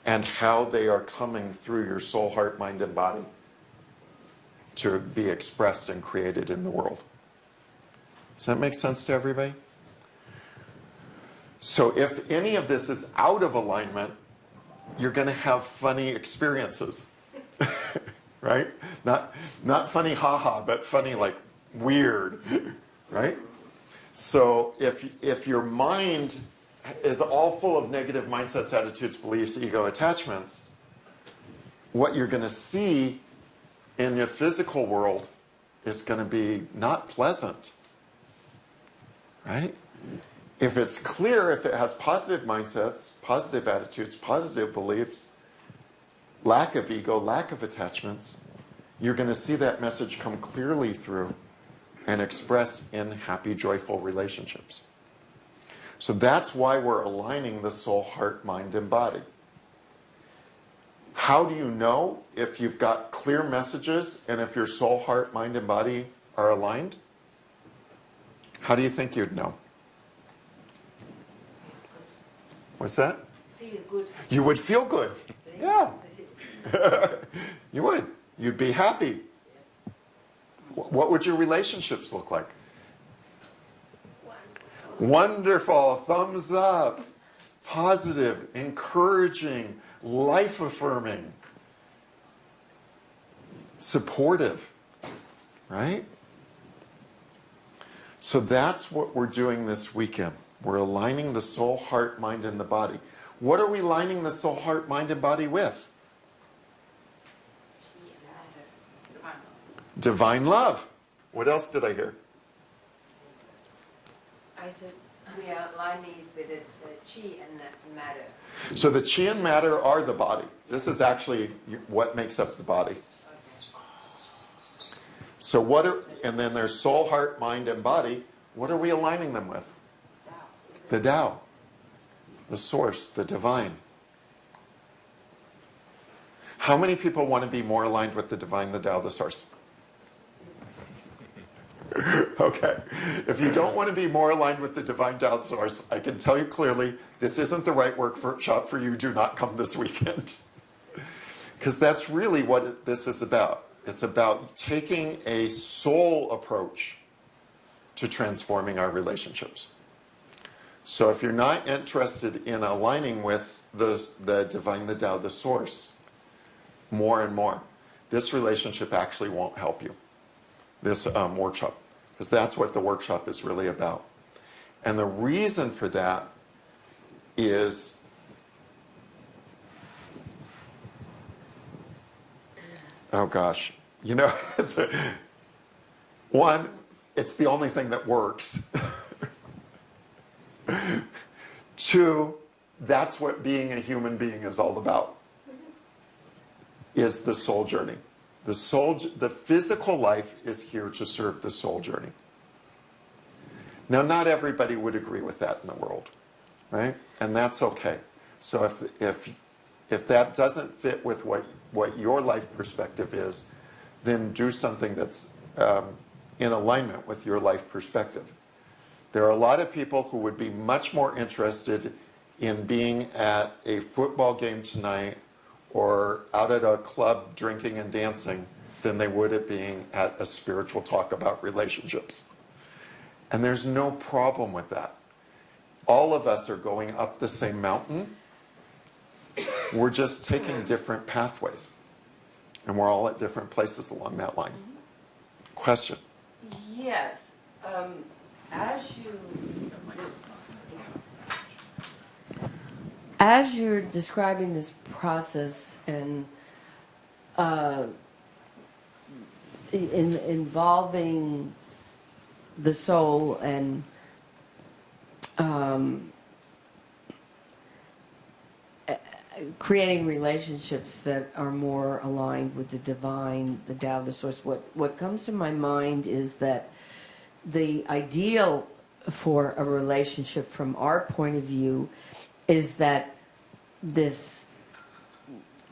and how they are coming through your soul, heart, mind, and body to be expressed and created in the world. Does that make sense to everybody? So if any of this is out of alignment, you're going to have funny experiences. Right? Not funny haha, but funny like weird. Right? So if your mind is all full of negative mindsets, attitudes, beliefs, ego, attachments, what you're going to see in your physical world is going to be not pleasant. Right? If it's clear, if it has positive mindsets, positive attitudes, positive beliefs, lack of ego, lack of attachments, you're going to see that message come clearly through and express in happy, joyful relationships. So that's why we're aligning the soul, heart, mind, and body. How do you know if you've got clear messages and if your soul, heart, mind, and body are aligned? How do you think you'd know? What's that? Feel good. You would feel good. Yeah. You would. You'd be happy. What would your relationships look like? Wonderful. Thumbs up. Positive, encouraging, life-affirming, supportive. Right? So that's what we're doing this weekend. We're aligning the soul, heart, mind, and the body. What are we aligning the soul, heart, mind, and body with? Divine love. What else did I hear? I said we are aligning with the chi and the matter. So the chi and matter are the body. This is actually what makes up the body. So and then there's soul, heart, mind, and body. What are we aligning them with? The Tao, the source, the divine. How many people want to be more aligned with the divine, the Tao, the source? Okay. If you don't want to be more aligned with the divine Tao, the source, I can tell you clearly, this isn't the right workshop for you. Do not come this weekend. Because that's really what this is about. It's about taking a soul approach to transforming our relationships. So if you're not interested in aligning with the divine, the Tao, the source, more and more, this relationship actually won't help you, this workshop, because that's what the workshop is really about. And the reason for that is oh gosh, you know, one, it's the only thing that works. Two, that's what being a human being is all about, is the soul journey. The physical life is here to serve the soul journey. Now, not everybody would agree with that in the world, right? And that's okay. So if that doesn't fit with what your life perspective is, then do something that's in alignment with your life perspective. There are a lot of people who would be much more interested in being at a football game tonight or out at a club drinking and dancing than they would at being at a spiritual talk about relationships. And there's no problem with that. All of us are going up the same mountain. We're just taking different pathways. And we're all at different places along that line. Question? Yes. As you're describing this process and involving the soul and creating relationships that are more aligned with the divine, the Tao, the source, what comes to my mind is that the ideal for a relationship from our point of view is that this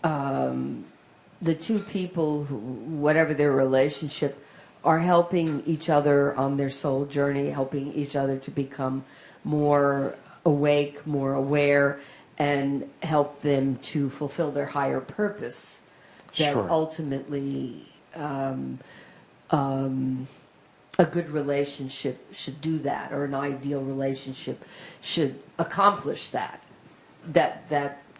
the two people, whatever their relationship, are helping each other on their soul journey, helping each other to become more awake, more aware, and help them to fulfill their higher purpose. That Sure. ultimately a good relationship should do that, or an ideal relationship should accomplish that. That's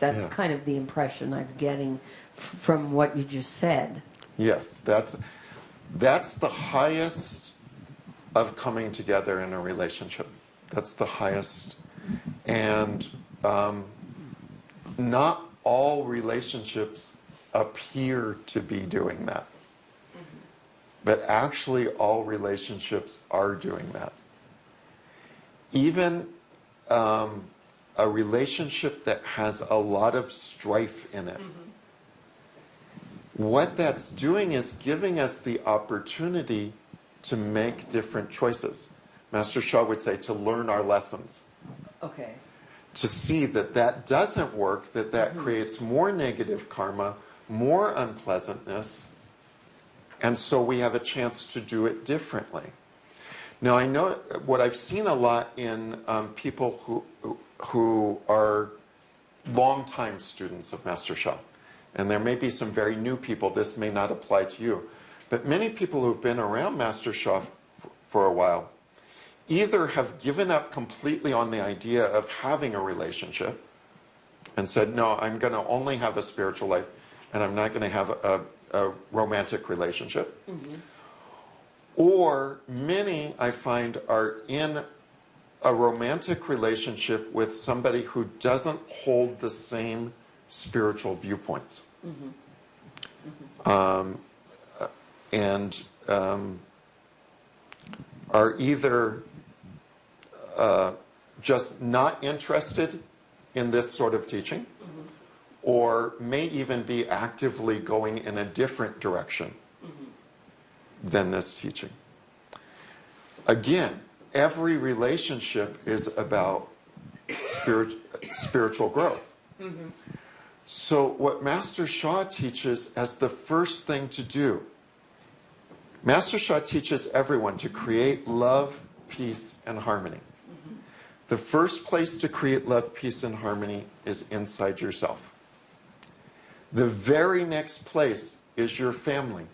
Yeah. kind of the impression I'm getting from what you just said. Yes, that's the highest of coming together in a relationship. That's the highest. And not all relationships appear to be doing that. But actually all relationships are doing that. Even a relationship that has a lot of strife in it. What that's doing is giving us the opportunity to make different choices. Master Shah would say to learn our lessons. Okay. To see that that doesn't work, that creates more negative karma, more unpleasantness, and so we have a chance to do it differently. Now, I know what I've seen a lot in people who are longtime students of Master Shah, and there may be some very new people, this may not apply to you, but many people who've been around Master Shah for a while either have given up completely on the idea of having a relationship and said, no, I'm going to only have a spiritual life and I'm not going to have a romantic relationship. Or many, I find, are in a romantic relationship with somebody who doesn't hold the same spiritual viewpoints. And are either just not interested in this sort of teaching, or may even be actively going in a different direction than this teaching. Again, every relationship is about spiritual growth. So what Master Shah teaches as the first thing to do, Master Shah teaches everyone to create love, peace, and harmony. The first place to create love, peace, and harmony is inside yourself. The very next place is your family.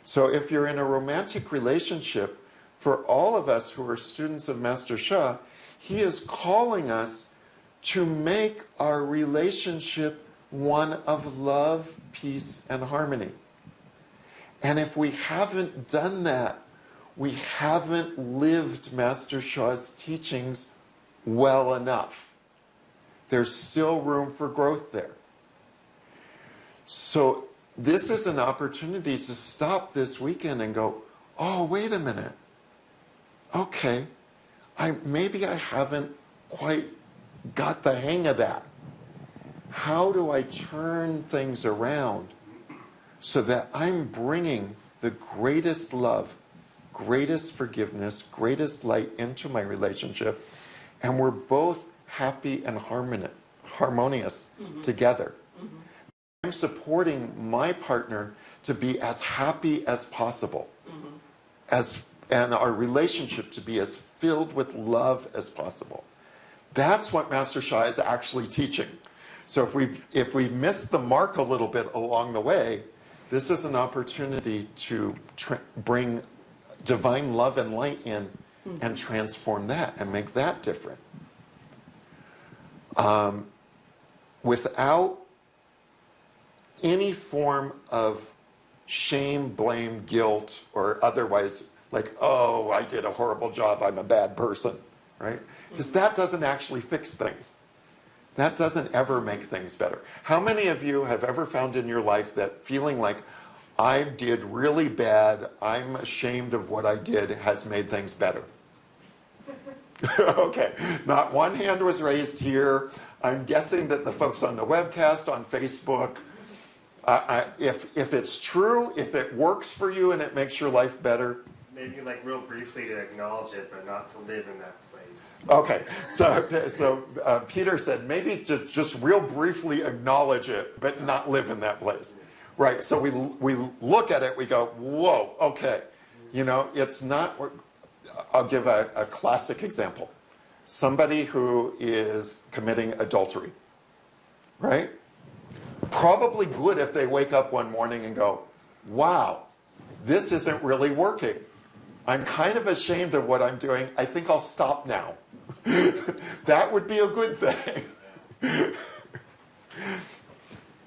So if you're in a romantic relationship, for all of us who are students of Master Shah, he is calling us to make our relationship one of love, peace, and harmony. And if we haven't done that, we haven't lived Master Shah's teachings well enough. There's still room for growth there. So this is an opportunity to stop this weekend and go, oh, wait a minute. Okay, maybe I haven't quite got the hang of that. How do I turn things around so that I'm bringing the greatest love, greatest forgiveness, greatest light into my relationship, and we're both happy and harmonious together. I'm supporting my partner to be as happy as possible. and our relationship to be as filled with love as possible. That's what Master Sha is actually teaching. So if we've missed the mark a little bit along the way, this is an opportunity to bring divine love and light in and transform that and make that different. Without any form of shame, blame, guilt, or otherwise, like, oh, I did a horrible job, I'm a bad person, right? Because that doesn't actually fix things. That doesn't ever make things better. How many of you have ever found in your life that feeling like, I did really bad, I'm ashamed of what I did, has made things better? Okay, not one hand was raised here. I'm guessing that the folks on the webcast, on Facebook, if it's true, if it works for you and it makes your life better. Maybe like real briefly to acknowledge it, but not to live in that place. Okay, so Peter said maybe just real briefly acknowledge it, but not live in that place. Right, so we look at it, we go, whoa, okay. You know, it's not, I'll give a classic example. Somebody who is committing adultery, right? Probably good if they wake up one morning and go, wow, this isn't really working. I'm kind of ashamed of what I'm doing. I think I'll stop now. That would be a good thing.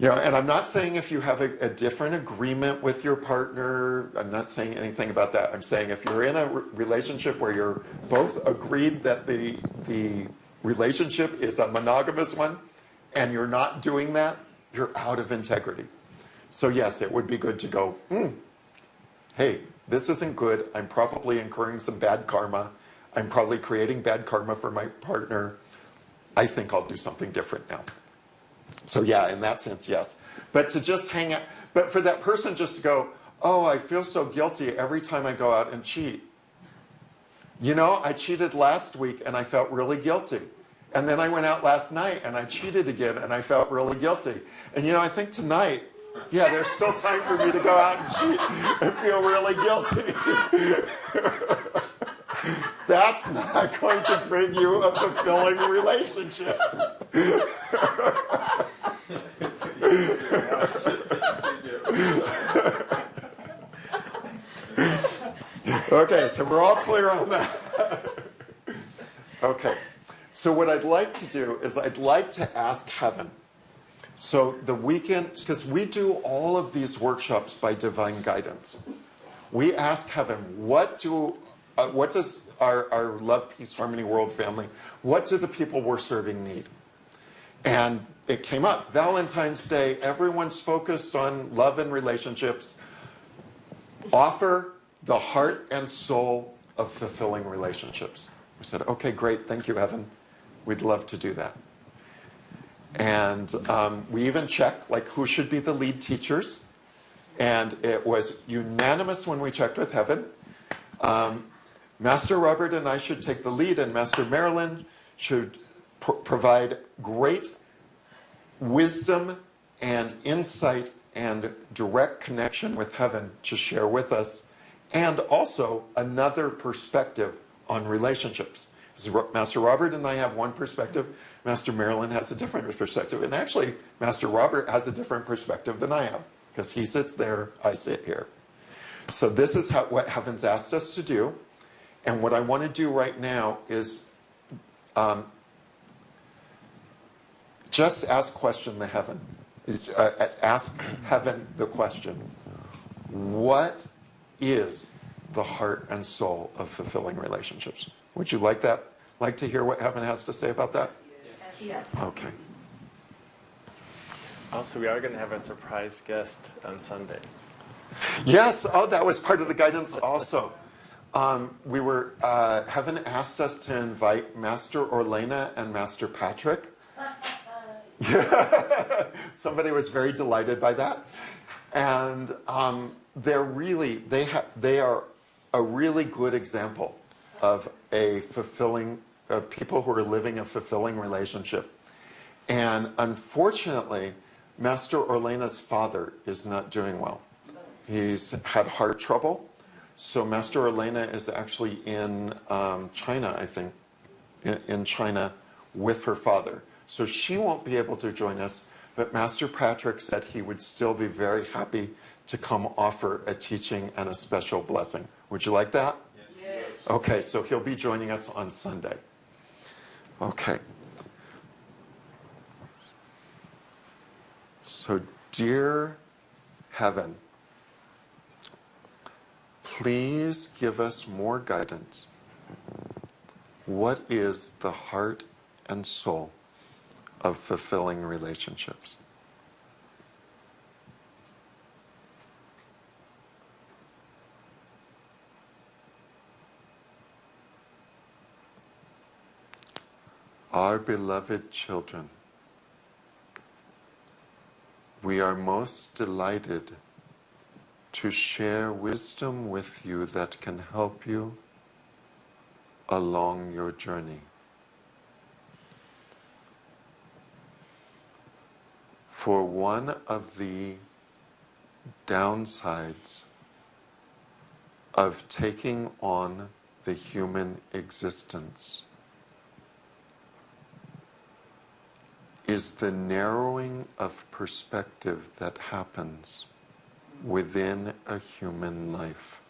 You know, and I'm not saying if you have a different agreement with your partner, I'm not saying anything about that. I'm saying if you're in a relationship where you're both agreed that the relationship is a monogamous one, and you're not doing that, you're out of integrity. So yes, it would be good to go, hey, this isn't good. I'm probably incurring some bad karma. I'm probably creating bad karma for my partner. I think I'll do something different now. So yeah, in that sense, yes. But to just hang out, but for that person just to go, oh, I feel so guilty every time I go out and cheat. You know, I cheated last week and I felt really guilty. And then I went out last night and I cheated again and I felt really guilty. And you know, I think tonight, yeah, there's still time for me to go out and cheat and feel really guilty. That's not going to bring you a fulfilling relationship. Okay, so we're all clear on that. Okay, so what I'd like to do is I'd like to ask Heaven. So the weekend, because we do all of these workshops by divine guidance. We ask Heaven, what does our love, peace, harmony, world family, what do the people we're serving need? And it came up, Valentine's Day, everyone's focused on love and relationships. Offer the heart and soul of fulfilling relationships. We said, okay, great, thank you, Heaven. We'd love to do that. And we even checked, like, who should be the lead teachers. And it was unanimous when we checked with Heaven. Master Robert and I should take the lead, and Master Marilyn should provide great wisdom and insight and direct connection with Heaven to share with us, and also another perspective on relationships. Master Robert and I have one perspective, Master Marilyn has a different perspective, and actually Master Robert has a different perspective than I have, because he sits there, I sit here. So this is what Heaven's asked us to do, and what I want to do right now is just ask question the Heaven. Ask Heaven the question, what is the heart and soul of fulfilling relationships? Would you like to hear what Heaven has to say about that? Yes. Okay. Also, we are going to have a surprise guest on Sunday. Yes, oh, that was part of the guidance also. Heaven asked us to invite Master Orlena and Master Patrick. Somebody was very delighted by that. And they are a really good example of people who are living a fulfilling relationship. And unfortunately, Master Orlena's father is not doing well. He's had heart trouble. So Master Elena is actually in China, I think, in China with her father. So she won't be able to join us, but Master Patrick said he would still be very happy to come offer a teaching and a special blessing. Would you like that? Yes. Okay, so he'll be joining us on Sunday. Okay. So, dear Heaven, please give us more guidance. What is the heart and soul of fulfilling relationships? Our beloved children, we are most delighted to share wisdom with you that can help you along your journey. For one of the downsides of taking on the human existence is the narrowing of perspective that happens within a human life.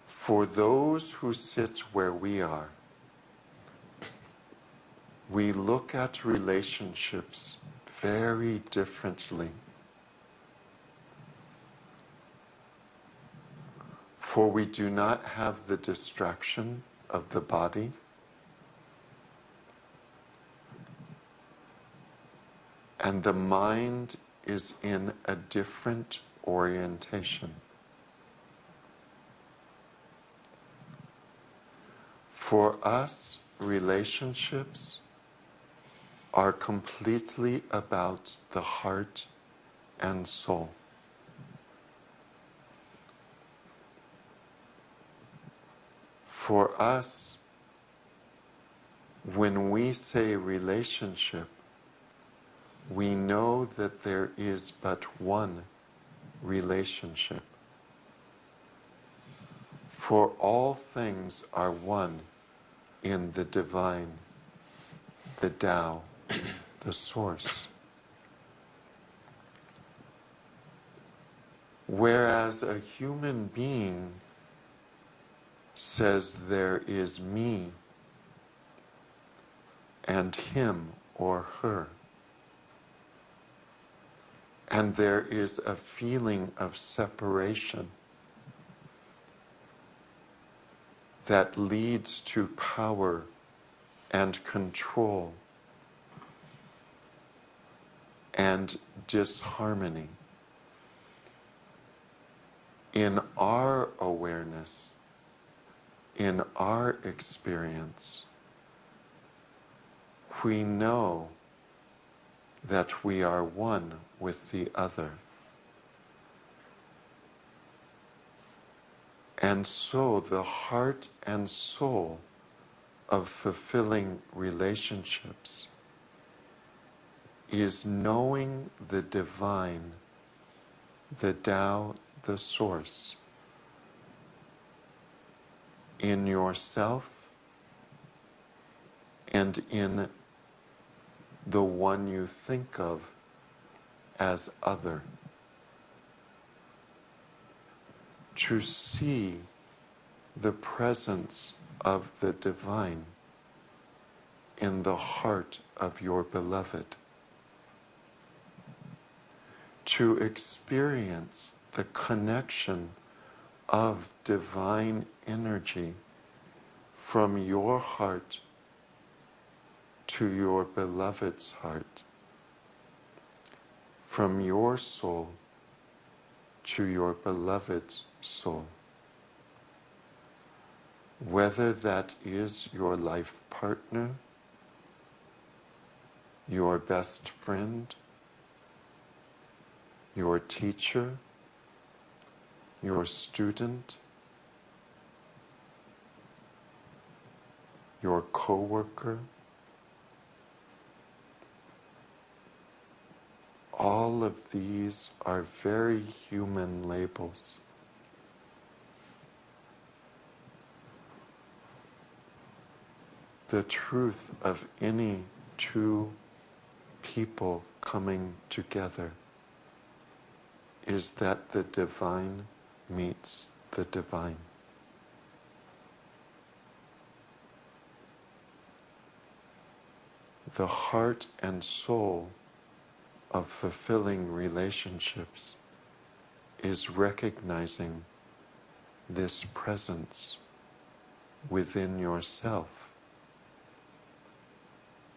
For those who sit where we are, we look at relationships very differently. For we do not have the distraction of the body, and the mind is in a different orientation. For us, relationships are completely about the heart and soul. For us, when we say relationship, we know that there is but one relationship. For all things are one in the divine, the Tao, the source. Whereas a human being says there is me and him or her, and there is a feeling of separation that leads to power and control and disharmony. In our awareness, in our experience, we know that we are one with the other. And so the heart and soul of fulfilling relationships is knowing the divine, the Tao, the source, in yourself and in the one you think of as other. To see the presence of the divine in the heart of your beloved. To experience the connection of divine energy from your heart to your beloved's heart, from your soul to your beloved's soul. Whether that is your life partner, your best friend, your teacher, your student, your co-worker, all of these are very human labels. The truth of any two people coming together is that the divine meets the divine. The heart and soul of fulfilling relationships is recognizing this presence within yourself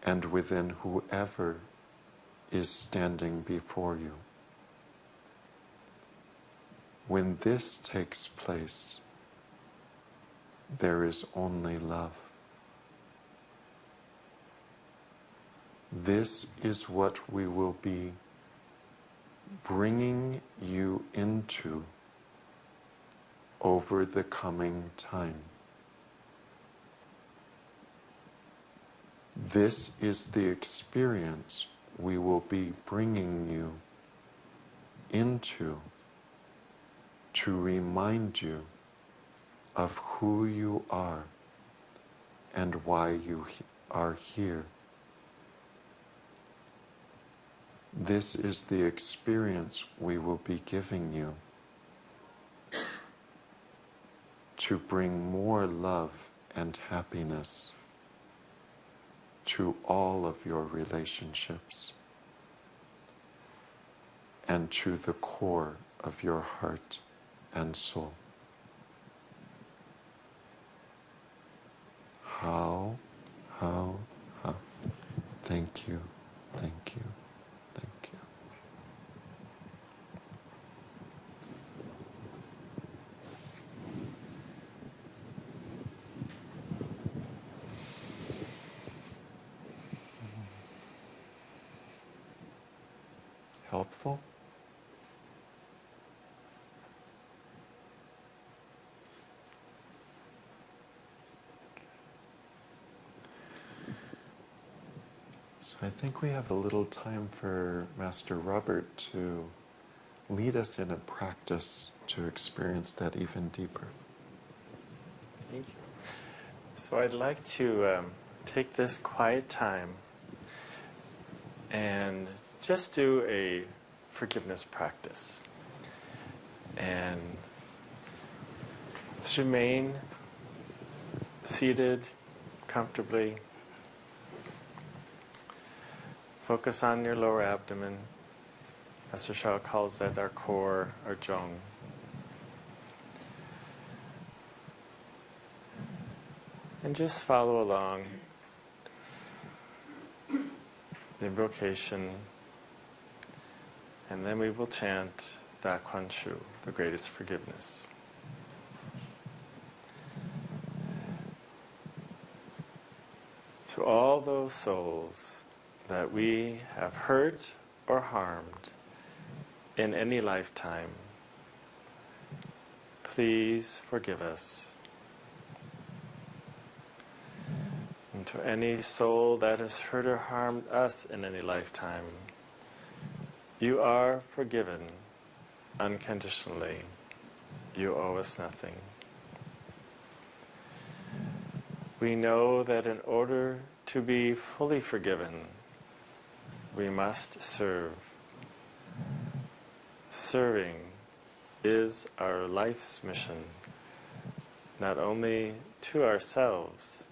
and within whoever is standing before you. When this takes place, there is only love. This is what we will be bringing you into over the coming time. This is the experience we will be bringing you into to remind you of who you are and why you are here. This is the experience we will be giving you to bring more love and happiness to all of your relationships and to the core of your heart and soul. How. Thank you, thank you, thank you. Helpful? So I think we have a little time for Master Robert to lead us in a practice to experience that even deeper. Thank you. So I'd like to take this quiet time and just do a forgiveness practice. And just remain seated comfortably. Focus on your lower abdomen. Master Shao calls that our core, our zhong. And just follow along the invocation, and then we will chant Da Kuan Shu, the greatest forgiveness. To all those souls that we have hurt or harmed in any lifetime, please forgive us. And to any soul that has hurt or harmed us in any lifetime, you are forgiven unconditionally. You owe us nothing. We know that in order to be fully forgiven, we must serve. Serving is our life's mission, not only to ourselves,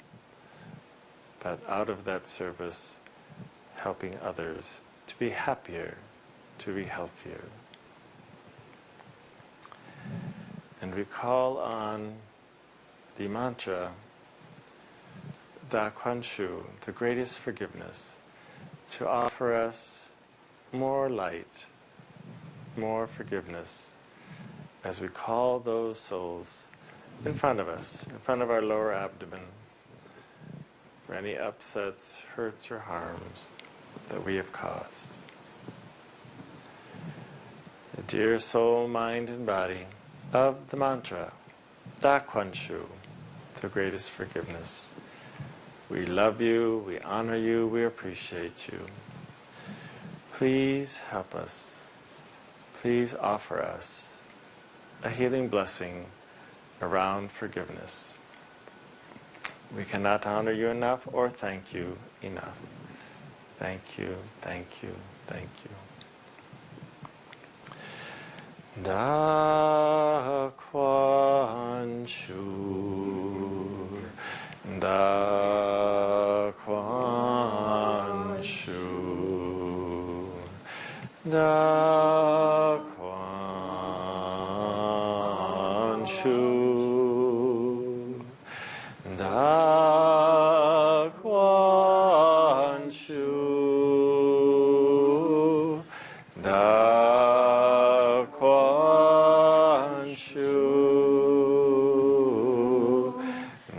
but out of that service, helping others to be happier, to be healthier. And we call on the mantra, Da Kuan Shu, the greatest forgiveness, to offer us more light, more forgiveness, as we call those souls in front of us, in front of our lower abdomen, for any upsets, hurts, or harms that we have caused. The dear soul, mind, and body of the mantra, Da Kuan Shu, the greatest forgiveness. We love you, we honor you, we appreciate you. Please help us. Please offer us a healing blessing around forgiveness. We cannot honor you enough or thank you enough. Thank you, thank you, thank you. Da Quan Shu, Da Quan Shu, Da Quan Shu, Da Quan Shu, Da Quan Shu,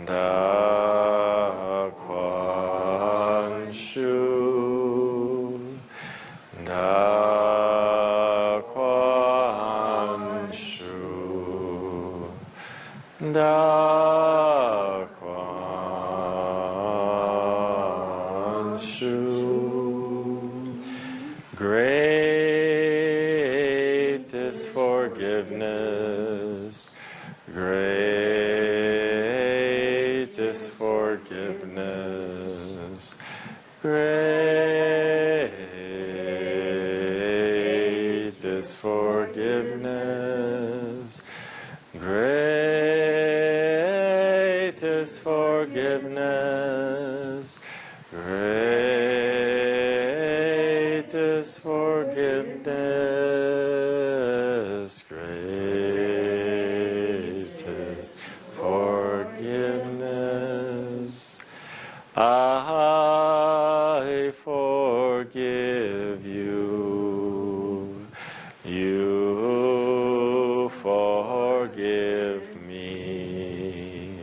Da Quan Shu, Da Quan Shu, Da Quan Shu. Great is forgiveness. Great is forgiveness. Great is forgiveness. Great is forgiveness. Great is forgiveness. Great is forgiveness. I forgive you. You forgive me.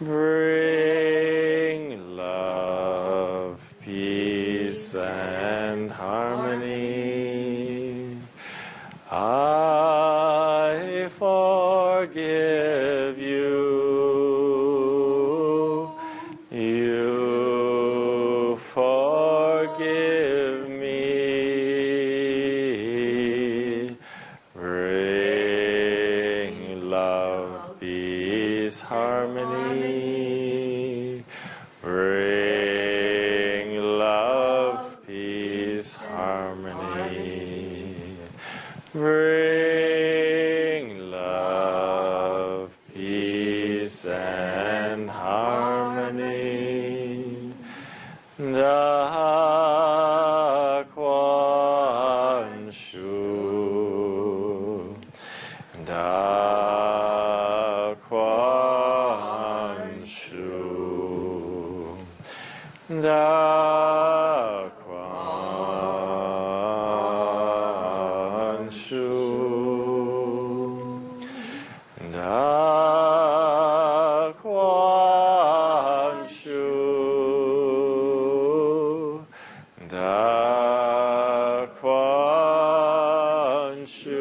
Bring love, peace, and harmony. I forgive you. You forgive me. Bring love, peace, harmony. Bring love, peace, harmony. Bring love, peace, and harmony. Da Quan Shu, Da Quan Shu, Da Quan Shu, Da Quan Shu, Da Quan Shu,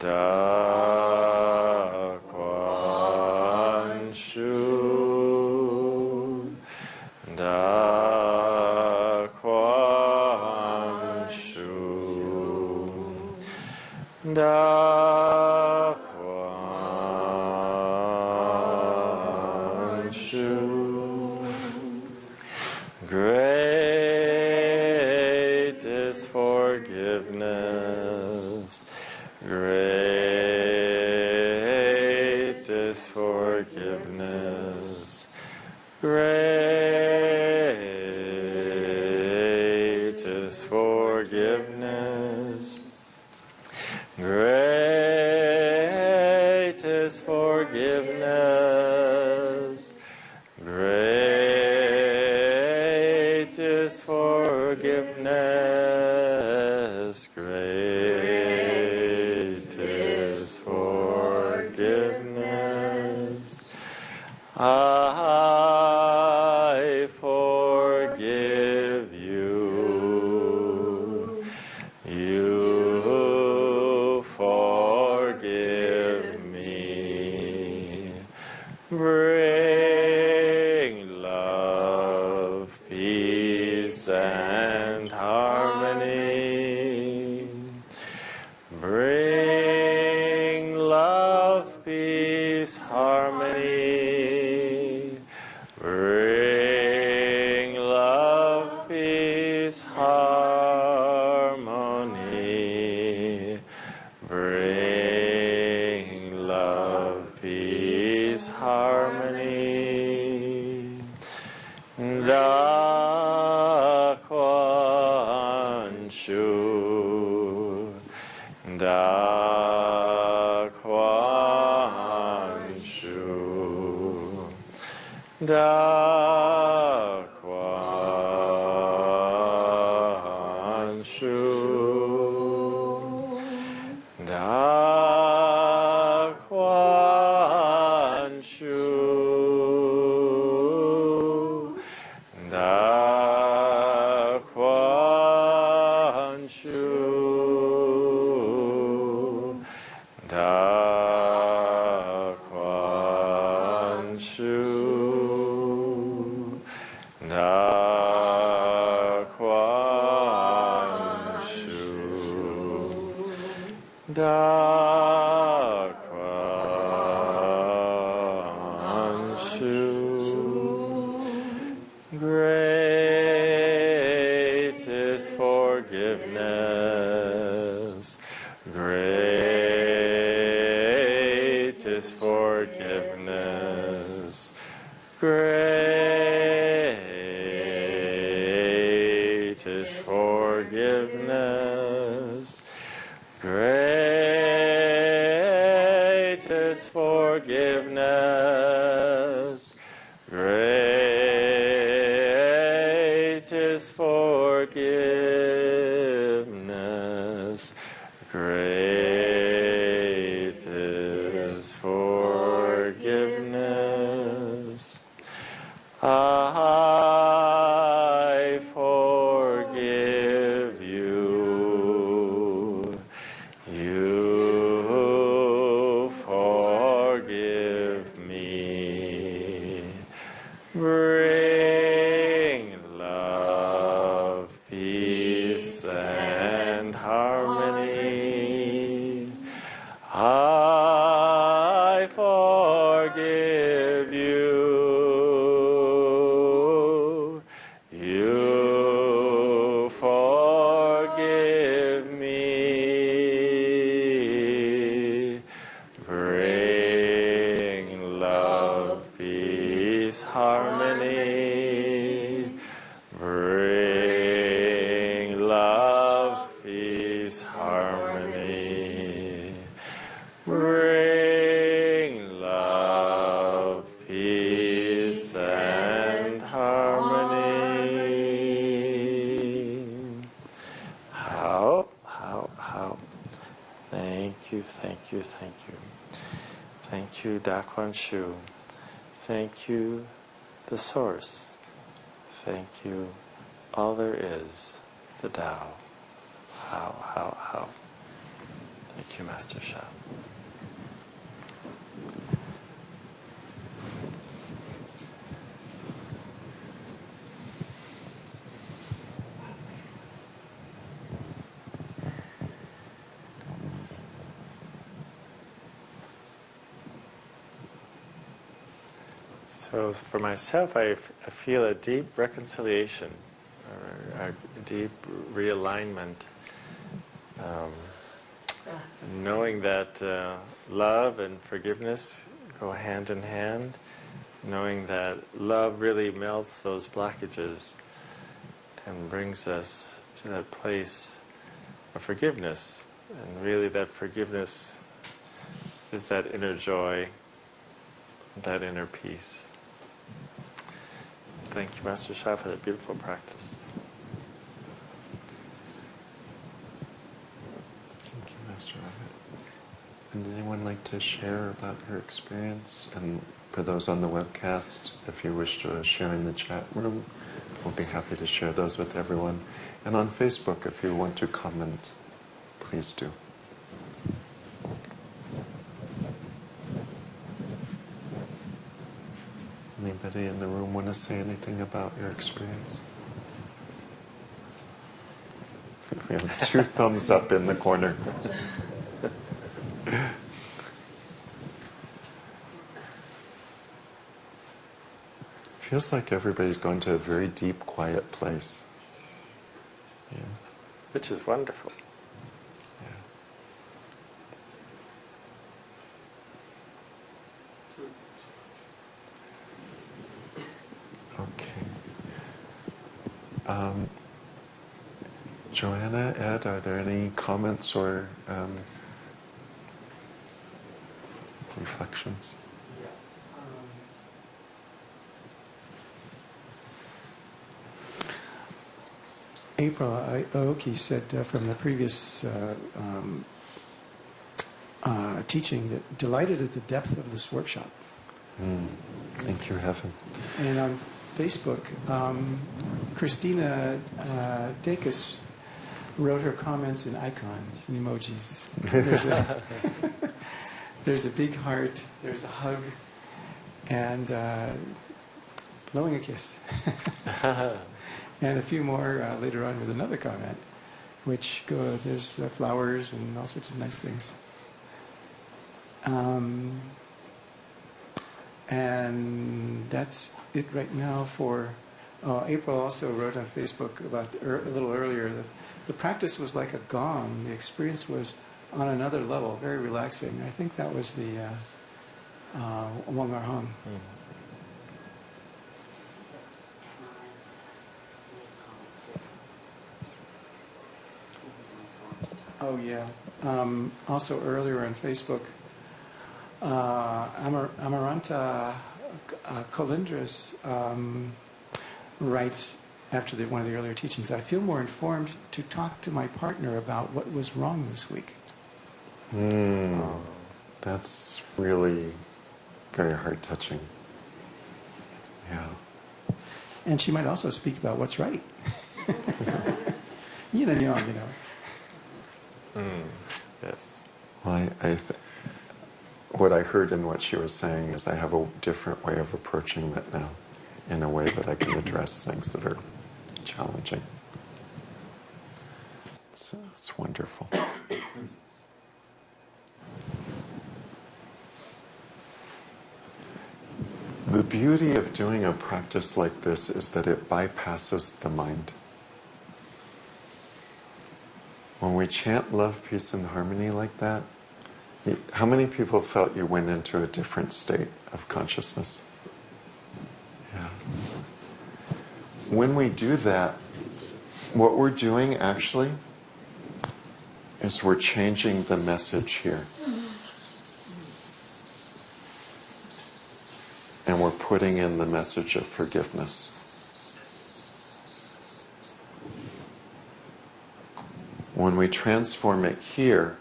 Da Quan Shu, Da Quan Shu, Da Quan Shu. Great is forgiveness. Great is forgiveness. Great is forgiveness. Great is forgiveness. Great is forgiveness. Great is forgiveness. I forgive you. You forgive Bring love, peace, harmony. Bring love, peace, harmony. Bring love, peace, harmony. Da Kuan Shu. Da Kuan Shu. Da Kuan Shu. Da Kuan Shu. Da Kuan Shu. Da Kuan Shu. Da Kuan Shu. Da Kuan Shu. Great is forgiveness. Great is forgiveness. Great is forgiveness. Great is forgiveness. Great is forgiveness. Great is forgiveness. I forgive you. You forgive me. Bring love, peace, and harmony. I forgive you. You forgive me. Bring love, peace, harmony. Bring love, peace, harmony. Bring love, peace, and harmony. How? Thank you, thank you, thank you. Thank you, Da Kuan Shu. Thank you, the Source. Thank you, all there is, the Tao. How. Thank you, Master Sha. So for myself, I feel a deep reconciliation, or a deep realignment, knowing that love and forgiveness go hand in hand, knowing that love really melts those blockages and brings us to that place of forgiveness. And really that forgiveness is that inner joy, that inner peace. Thank you, Master Sha, for that beautiful practice. Thank you, Master Robert. And does anyone like to share about her experience? And for those on the webcast, if you wish to share in the chat room, we'll be happy to share those with everyone. And on Facebook, if you want to comment, please do. Anybody in the room want to say anything about your experience? We have 2 thumbs up in the corner. Feels like everybody's gone to a very deep, quiet place. Yeah. Which is wonderful. Okay. Joanna, Ed, are there any comments or reflections? April Aoki said from the previous teaching that delighted at the depth of this workshop. Thank you, Heaven. And on Facebook, Christina Dacus wrote her comments in icons and emojis. There's a big heart, there's a hug, and blowing a kiss. And a few more later on with another comment, which there's flowers and all sorts of nice things. And that's it right now for... April also wrote on Facebook about a little earlier that the practice was like a gong. The experience was on another level, very relaxing. I think that was the Wang Ar Hong. Oh, yeah. Also earlier on Facebook, Amaranta Colindres writes after one of the earlier teachings, I feel more informed to talk to my partner about what was wrong this week. That's really very heart-touching. Yeah. And she might also speak about what's right. Yin and yang, Yes. Well, what I heard in what she was saying is I have a different way of approaching that now, in a way that I can address things that are challenging. It's wonderful. The beauty of doing a practice like this is that it bypasses the mind. When we chant love, peace, and harmony like that, how many people felt you went into a different state of consciousness? Yeah. When we do that, what we're doing actually is we're changing the message here. And we're putting in the message of forgiveness. When we transform it here,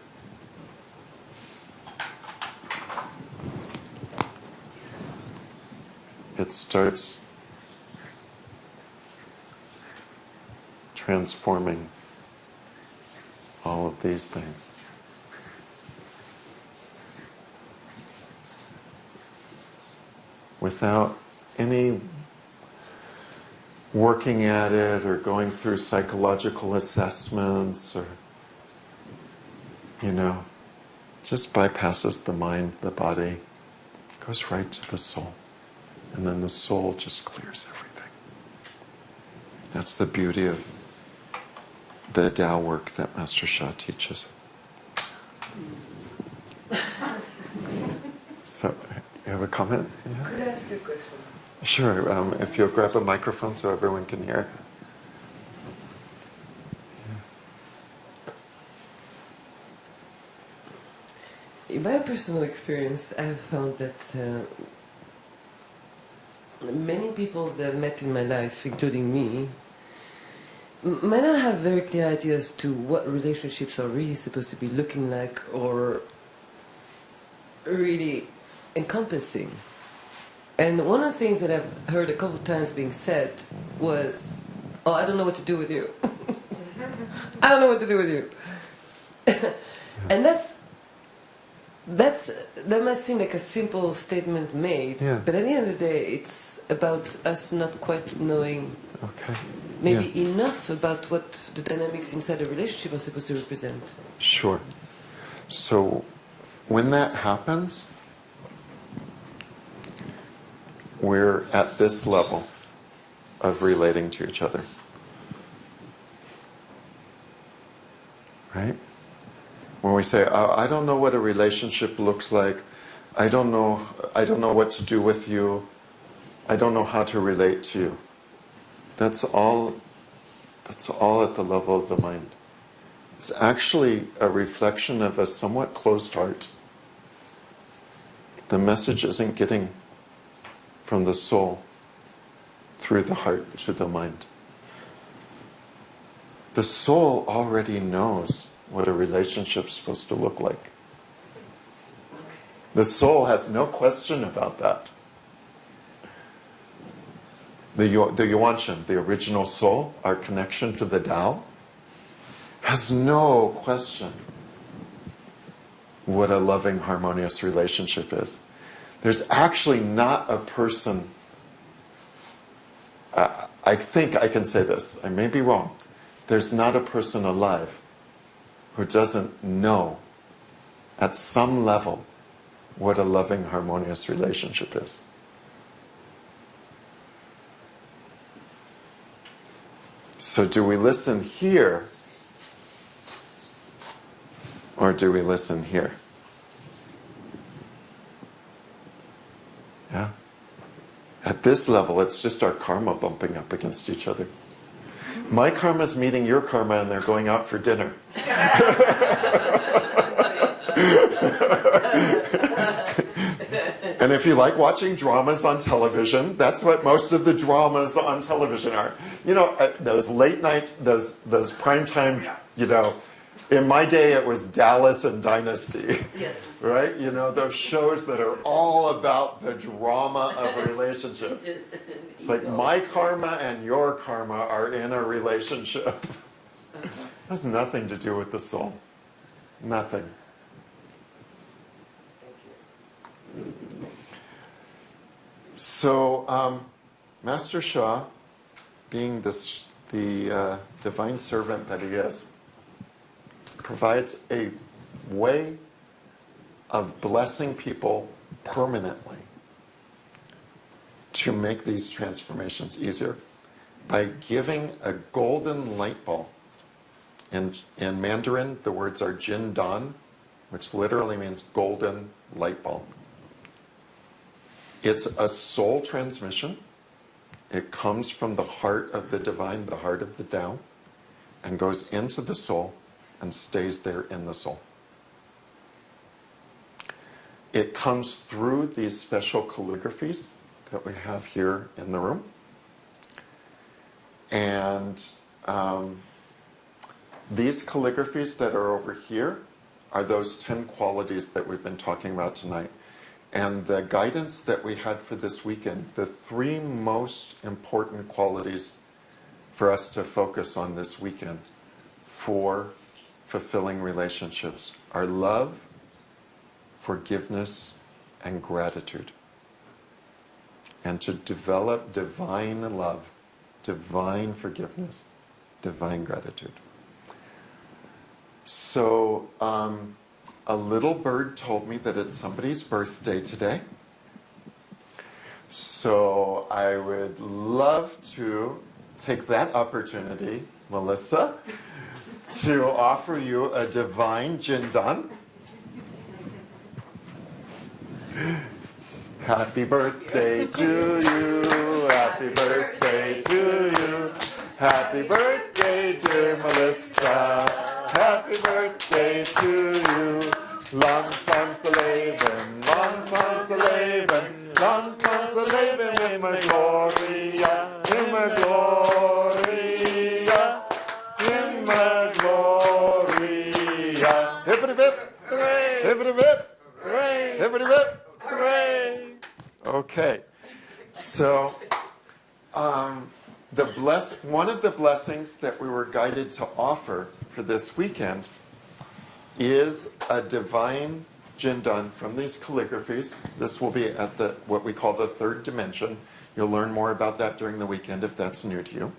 it starts transforming all of these things. Without any working at it or going through psychological assessments or, just bypasses the mind, the body, goes right to the soul. And then the soul just clears everything. That's the beauty of the Tao work that Master Sha teaches. So, you have a comment? Yeah? Could I ask you a question? Sure. If you'll grab a microphone so everyone can hear. In my personal experience, I have found that many people that I met in my life, including me, might not have very clear ideas to what relationships are really supposed to be looking like or really encompassing. And one of the things that I've heard a couple of times being said was, "Oh, I don't know what to do with you." I don't know what to do with you. And that must seem like a simple statement made, but at the end of the day, it's about us not quite knowing maybe enough about what the dynamics inside a relationship are supposed to represent. Sure. So when that happens, we're at this level of relating to each other. Right? When we say, I don't know what a relationship looks like, I don't know what to do with you, I don't know how to relate to you. That's all at the level of the mind. It's actually a reflection of a somewhat closed heart. The message isn't getting from the soul through the heart to the mind. The soul already knows what a relationship's supposed to look like. The soul has no question about that. The Yuanshan, the original soul, our connection to the Tao, has no question what a loving, harmonious relationship is. There's actually not a person, I think I can say this, I may be wrong, there's not a person alive who doesn't know at some level what a loving, harmonious relationship is. So do we listen here or do we listen here? Yeah? At this level, it's just our karma bumping up against each other. My karma's meeting your karma and they're going out for dinner. And if you like watching dramas on television, that's what most of the dramas on television are. You know, those late night, those primetime, you know, in my day it was Dallas and Dynasty. Yes. Right? You know, those shows that are all about the drama of a relationship. It's like my karma and your karma are in a relationship. It has nothing to do with the soul. Nothing. So, Master Sha, being the divine servant that he is, provides a way of blessing people permanently to make these transformations easier by giving a golden light bulb. In Mandarin, the words are Jin Dan, which literally means golden light bulb. It's a soul transmission. It comes from the heart of the divine, the heart of the Tao, and goes into the soul and stays there in the soul. It comes through these special calligraphies that we have here in the room. And these calligraphies that are over here are those 10 qualities that we've been talking about tonight. And the guidance that we had for this weekend, the 3 most important qualities for us to focus on this weekend for fulfilling relationships are love, forgiveness, and gratitude. And to develop divine love, divine forgiveness, divine gratitude. So, a little bird told me that it's somebody's birthday today. So I would love to take that opportunity, Melissa, to offer you a divine Jindan. Happy birthday to you, happy birthday to you, happy birthday dear Melissa, happy birthday to you. Lang sans leven, lang sans leven, lang sans leven, immer gloria, immer gloria, immer gloria. Hippity bip, hooray! Hippity bip, hooray! Hippity bip, hooray! Okay, so one of the blessings that we were guided to offer for this weekend is a divine Jindan from these calligraphies. This will be at what we call the 3rd dimension. You'll learn more about that during the weekend if that's new to you.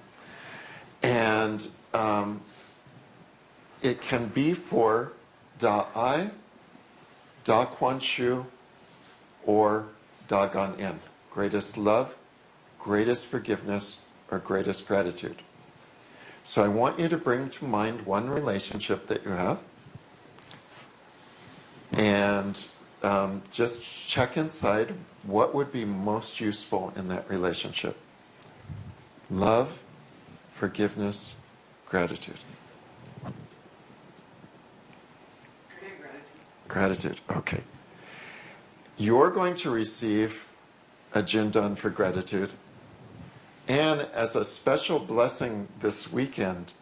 And it can be for Da Ai, Da Quan Shu, or Da Gan In. Greatest love, greatest forgiveness, or greatest gratitude. So I want you to bring to mind one relationship that you have. And just check inside what would be most useful in that relationship. Love, forgiveness, gratitude. Gratitude, okay. You're going to receive a Jindan for gratitude. And as a special blessing this weekend,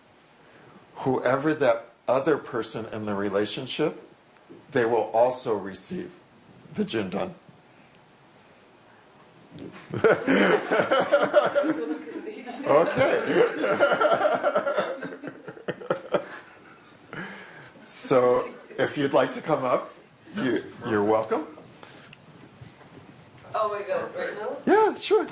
whoever that other person in the relationship, they will also receive the Jindan. Okay. So if you'd like to come up, you're welcome. Oh my God, right now? Yeah, sure.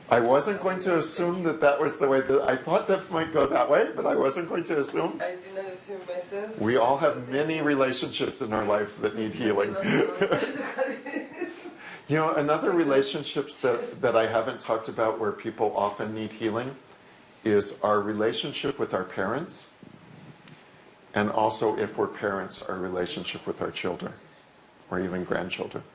I wasn't going to assume that was the way that I thought that might go that way, but I wasn't going to assume. I did not assume myself. We all have many relationships in our lives that need healing. You know, another relationships that I haven't talked about where people often need healing is our relationship with our parents, and also if we're parents, our relationship with our children or even grandchildren.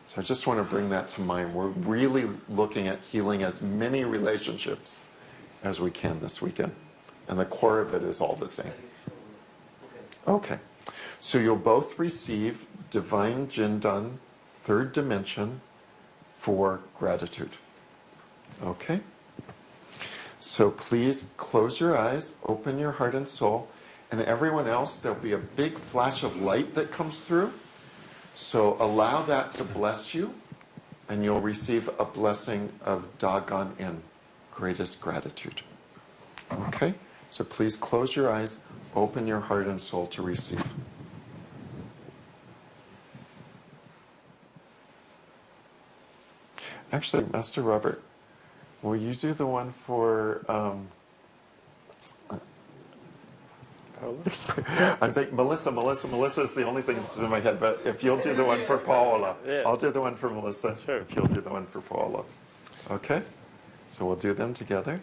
So I just want to bring that to mind. We're really looking at healing as many relationships as we can this weekend. And the core of it is all the same. Okay. So you'll both receive Divine Jindan, third dimension, for gratitude. Okay? So please close your eyes, open your heart and soul, and everyone else, there'll be a big flash of light that comes through. So allow that to bless you, and you'll receive a blessing of Dagon In, greatest gratitude. Okay? So please close your eyes, open your heart and soul to receive. Actually, Master Robert, will you do the one for... I think Melissa is the only thing that's in my head, but if you'll do the one for Paola, Yes. I'll do the one for Melissa, Sure. if you'll do the one for Paola. Okay? So we'll do them together.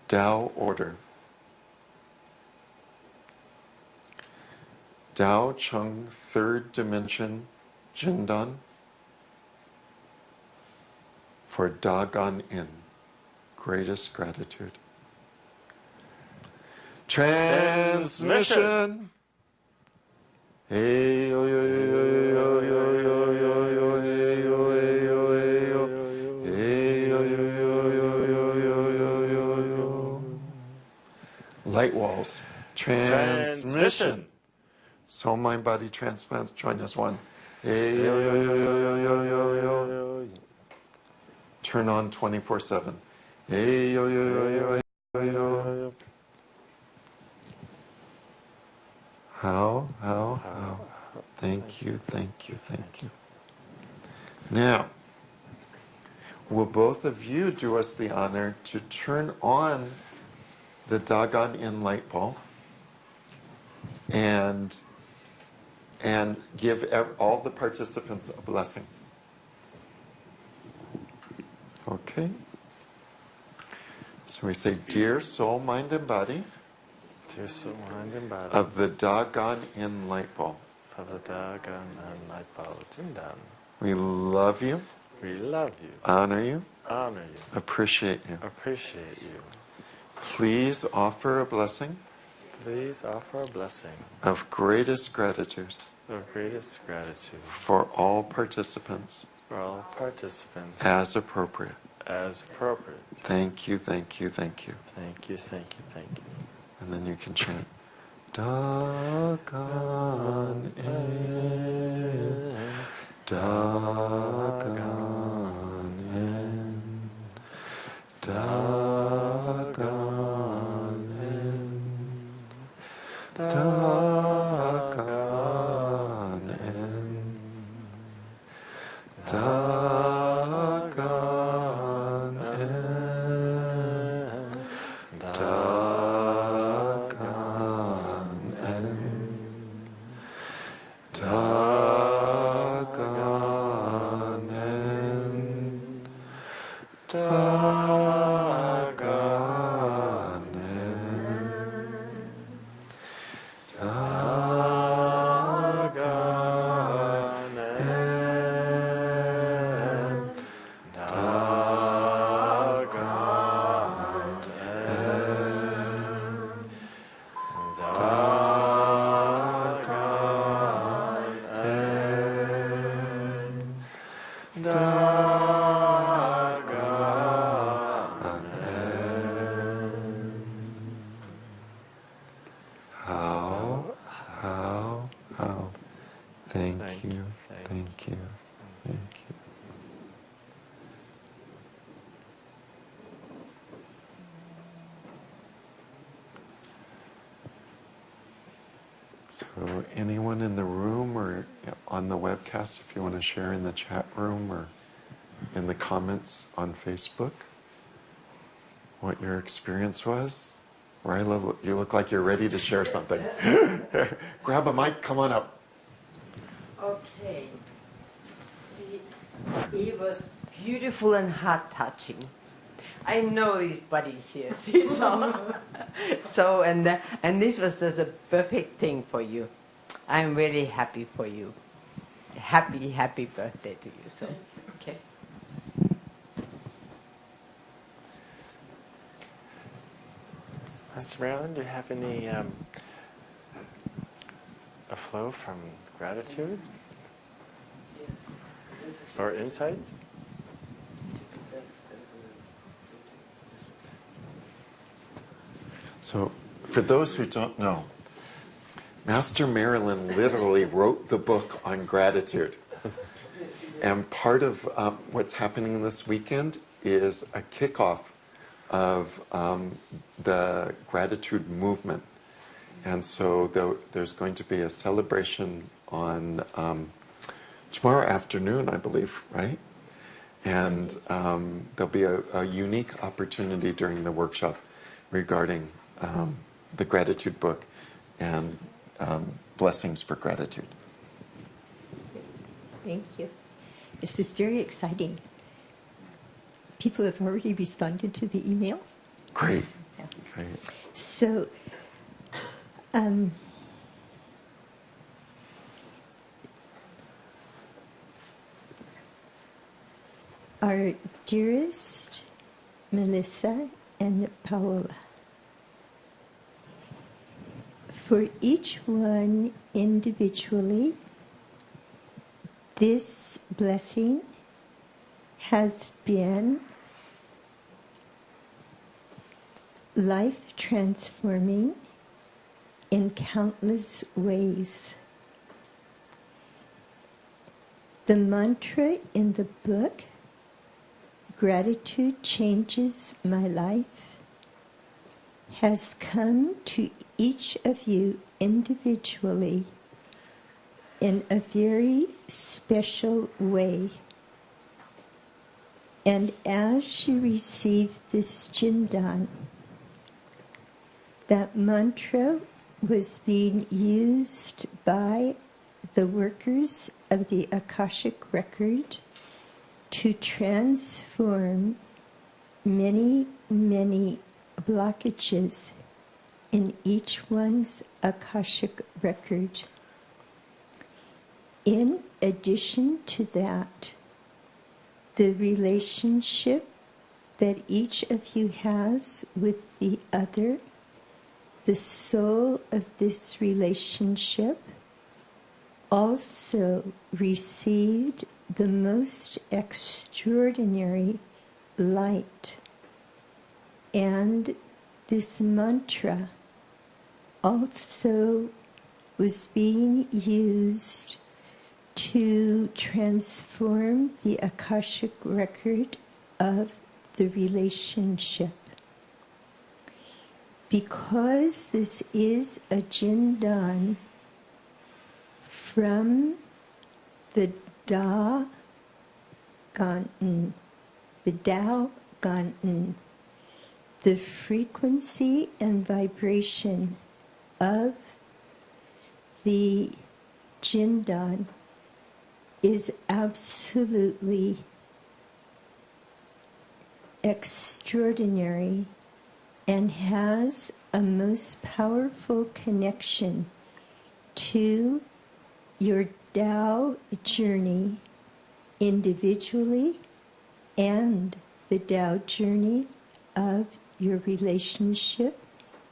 Tao order. Tao Chung, third dimension, Jindan, for Dagon In, greatest gratitude. Transmission. Hey yo yo yo yo yo yo yo yo hey yo hey yo hey yo hey yo yo yo yo yo yo yo yo. Light walls. Transmission. Soul, mind, body, transplants. Join us one. Hey yo yo yo yo yo yo yo yo. Turn on 24/7. Hey yo yo yo yo yo yo. How? Thank you. Now, will both of you do us the honor to turn on the Dagon In light bulb and give all the participants a blessing? Okay. So we say, dear soul, mind, and body. Dear soul, mind, and body. Of the Dagon In light bulb. Of the Dagon and light bulb Jindan. We love you. We love you. Honor you. Honor you. Appreciate you. Appreciate you. Please offer a blessing. Please offer a blessing Of greatest gratitude. of greatest gratitude For all participants. for all participants As appropriate. as appropriate. Thank you. Thank you. And then you can chant. Dagon In. Dagon In. Dagon In. Dagon In. So anyone in the room or on the webcast, if you want to share in the chat room or in the comments on Facebook what your experience was. Ryla, you look like you're ready to share something. Grab a mic, come on up. Okay. See, it was beautiful and heart-touching. I know these buddies here, see, so and this was just a perfect thing for you. I'm really happy for you. Happy birthday to you. So, okay. Mr. Marilyn, do you have any a flow from gratitude or insights? So, for those who don't know, Master Marilyn literally wrote the book on gratitude. And part of what's happening this weekend is a kickoff of the gratitude movement. And so there's going to be a celebration on tomorrow afternoon, I believe, right? And there'll be a unique opportunity during the workshop regarding the gratitude book and blessings for gratitude. Thank you. This is very exciting. People have already responded to the email. Great. Yeah. Great. So, our dearest Melissa and Paola, for each one individually, this blessing has been life transforming in countless ways. The mantra in the book, "Gratitude changes my life," has come to each of you individually in a very special way. And as you receive this Jindan, that mantra was being used by the workers of the Akashic Record to transform many, many blockages in each one's Akashic Record. In addition to that, the relationship that each of you has with the other, the soul of this relationship, also received the most extraordinary light. And this mantra also was being used to transform the Akashic Record of the relationship. Because this is a Jindan from the Da Ganten, the Tao Ganten, the frequency and vibration of the Jindan is absolutely extraordinary and has a most powerful connection to your Tao journey individually and the Tao journey of your relationship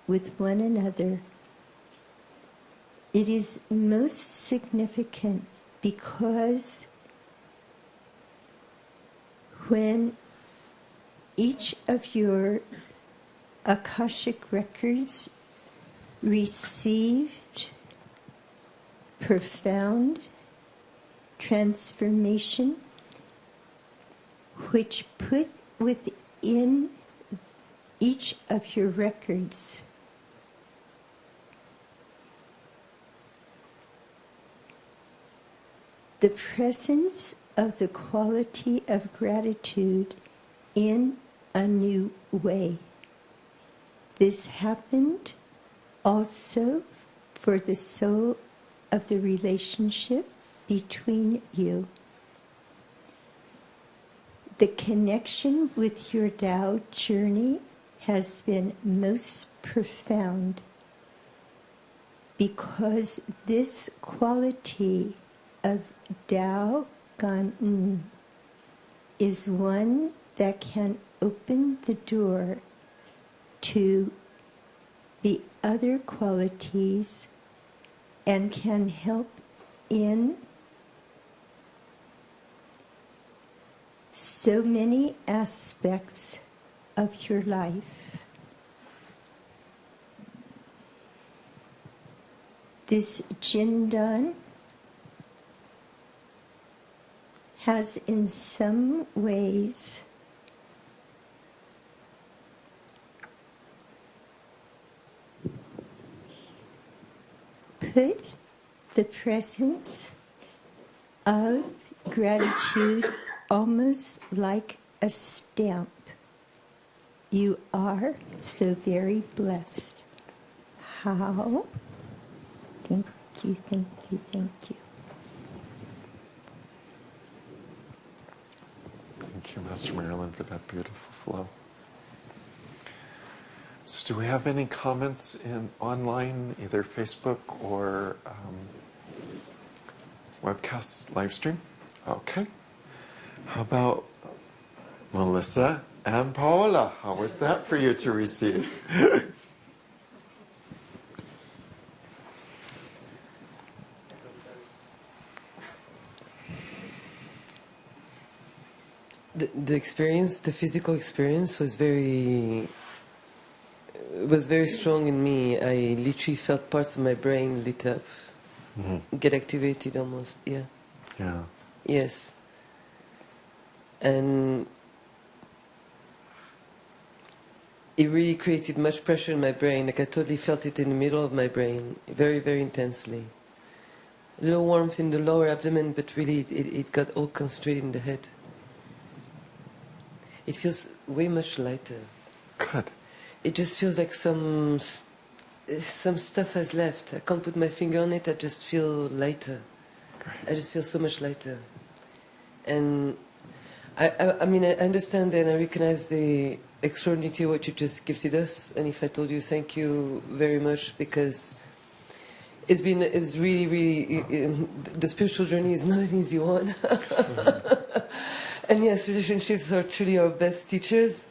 with one another. It is most significant because when each of your Akashic records received profound transformation, which put within each of your records the presence of the quality of gratitude in a new way. This happened also for the soul of the relationship between you. The connection with your Tao journey has been most profound because this quality of Tao Gan is one that can open the door to the other qualities and can help in so many aspects of your life. This Jindan has in some ways put the presence of gratitude almost like a stamp. You are so very blessed. How? Thank you, thank you, thank you. Thank you, Master Marilyn, for that beautiful flow. So do we have any comments in online, either Facebook or webcast live stream? Okay. How about Melissa and Paola? How was that for you to receive? The experience, the physical experience was very strong in me. I literally felt parts of my brain lit up, get activated almost. Yeah. Yeah. Yes. And it really created much pressure in my brain. Like I totally felt it in the middle of my brain, very, very intensely. A little warmth in the lower abdomen, but really it got all concentrated in the head. It feels way much lighter. Good. It just feels like some stuff has left. I can't put my finger on it. I just feel lighter. Great. I just feel so much lighter. And I mean, I understand and I recognize the extraordinary what you just gifted us. And if I told you thank you very much, because it's really, really, the spiritual journey is not an easy one. And yes, relationships are truly our best teachers.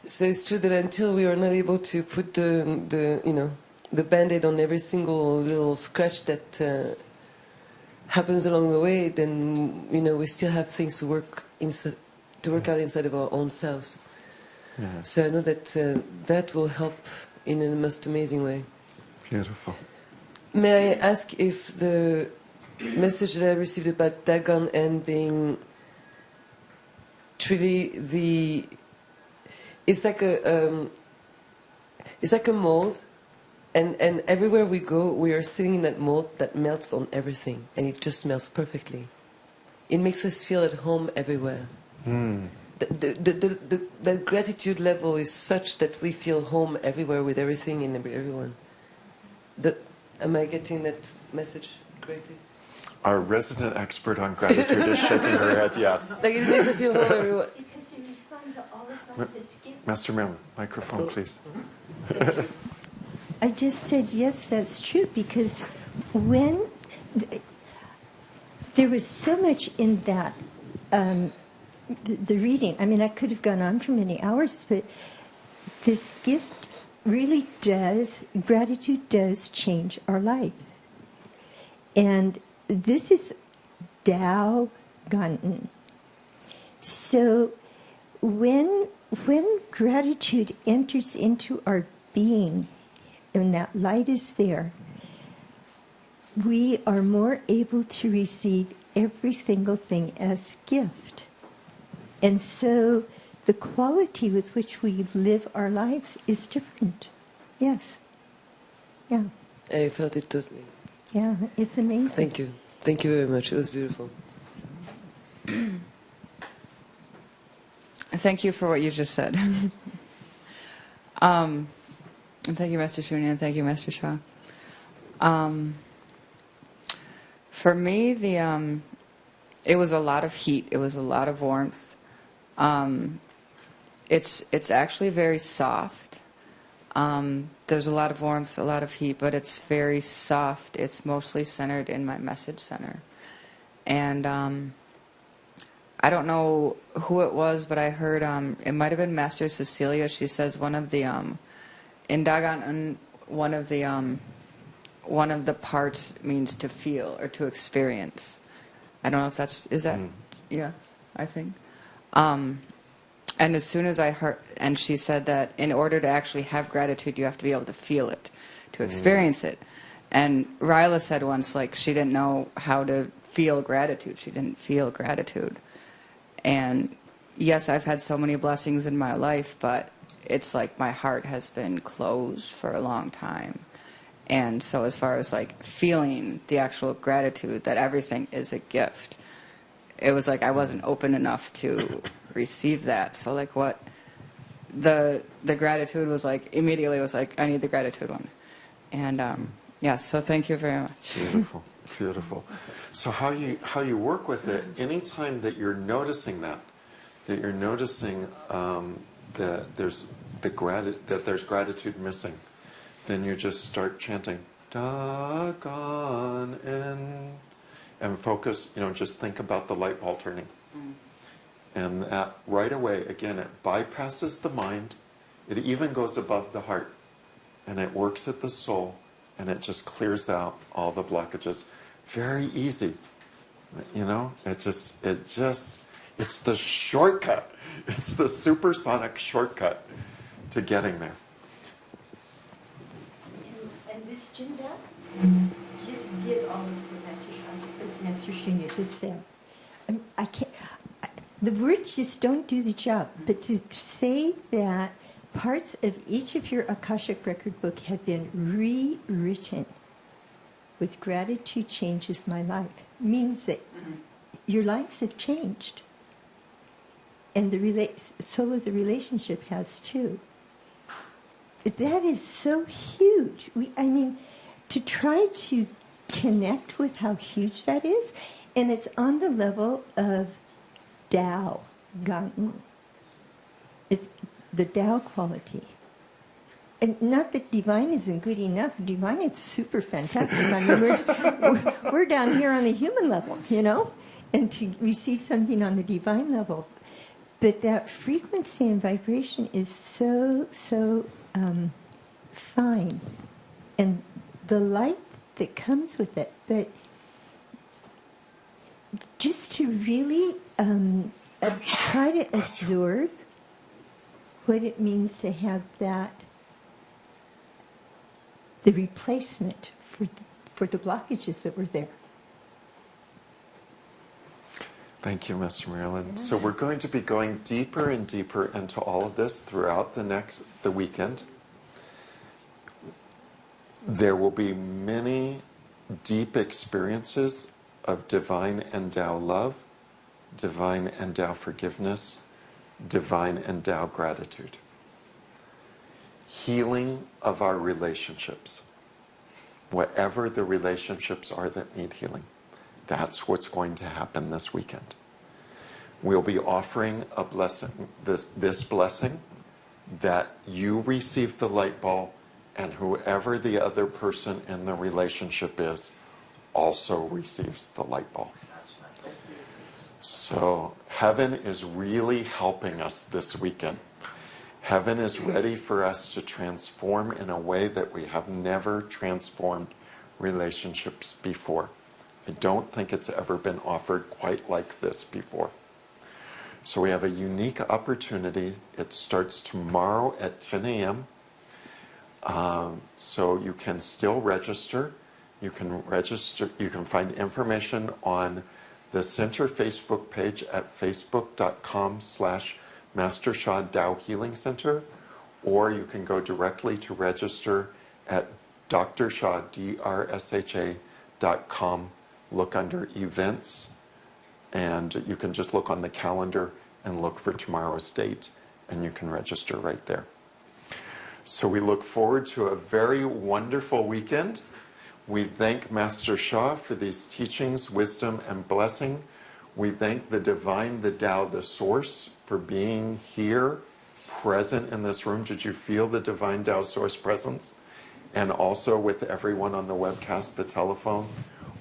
So it's true that until we are not able to put the Band-Aid on every single little scratch that happens along the way, then we still have things to work out inside of our own selves. Yeah. So I know that that will help in a most amazing way. Beautiful. May I ask if the message that I received about Dagon and being truly it's like a mold, and everywhere we go, we are sitting in that mold that melts on everything, and it just melts perfectly. It makes us feel at home everywhere. The gratitude level is such that we feel home everywhere with everything and everyone. Am I getting that message correctly? Our resident expert on gratitude is shaking her head, yes. Like it makes us feel home everywhere. Because you respond to all of life as gift. Master Marilyn, microphone, please. I just said, yes, that's true, because when there was so much in that, the reading, I mean, I could have gone on for many hours, but this gift really does, gratitude does change our life. And this is Tao Gan. So when gratitude enters into our being, and that light is there, we are more able to receive every single thing as a gift. And so the quality with which we live our lives is different. Yes. Yeah. I felt it totally. Yeah, it's amazing. Thank you. Thank you very much. It was beautiful. Thank you for what you just said. And thank you, Master Shunya, and thank you, Master Shah. For me, it was a lot of heat. It was a lot of warmth. It's actually very soft. There's a lot of warmth, a lot of heat, but it's very soft. It's mostly centered in my message center. And I don't know who it was, but I heard it might have been Master Cecilia. She says one of the in Dagon, one of the parts means to feel or to experience. I don't know if is that? Yeah, I think. And as soon as I heard, and she said that in order to actually have gratitude, you have to be able to feel it, to experience it. And Ryla said once, like, she didn't know how to feel gratitude. She didn't feel gratitude. And yes, I've had so many blessings in my life, but it's like my heart has been closed for a long time. And so as far as like feeling the actual gratitude that everything is a gift, it was like I wasn't open enough to receive that. So like what the gratitude was like, immediately was like, I need the gratitude one. And yeah, so thank you very much. Beautiful, beautiful. So how you work with it, anytime that you're noticing that you're noticing that there's gratitude missing, then you just start chanting Dagon and focus, just think about the light ball turning. And that right away, again, it bypasses the mind. It even goes above the heart. And it works at the soul. And it just clears out all the blockages. Very easy. It's the shortcut. It's the supersonic shortcut to getting there. And this Jinda, just get all of what Master Shunya just said. I can't. The words just don't do the job. But to say that parts of each of your Akashic record book have been rewritten with gratitude changes my life means that your lives have changed. And the soul of the relationship has too. That is so huge. To try to connect with how huge that is, and it's on the level of Tao, Ganten. It's the Tao quality. And not that divine isn't good enough. Divine is super fantastic. We're down here on the human level, and to receive something on the divine level. But that frequency and vibration is so fine. And the light that comes with it. But just to really try to absorb what it means to have that, the replacement for the blockages that were there. Thank you, Miss Marilyn. So we're going to be going deeper and deeper into all of this throughout the weekend. There will be many deep experiences of divine and Tao love, divine and Tao forgiveness, divine and Tao gratitude. Healing of our relationships. Whatever the relationships are that need healing. That's what's going to happen this weekend. We'll be offering a blessing, this blessing, that you receive the light ball and whoever the other person in the relationship is also receives the light ball. So heaven is really helping us this weekend. Heaven is ready for us to transform in a way that we have never transformed relationships before. I don't think it's ever been offered quite like this before. So we have a unique opportunity. It starts tomorrow at 10 a.m. So you can still register. You can find information on the Center Facebook page at facebook.com/Master Sha Tao Healing Center, or you can go directly to register at drsha.com/Tao look under events, and you can just look on the calendar and look for tomorrow's date, and you can register right there. So we look forward to a very wonderful weekend. We thank Master Sha for these teachings, wisdom, and blessing. We thank the Divine, the Tao, the Source for being here, present in this room. Did you feel the Divine Tao Source presence? And also with everyone on the webcast, the telephone,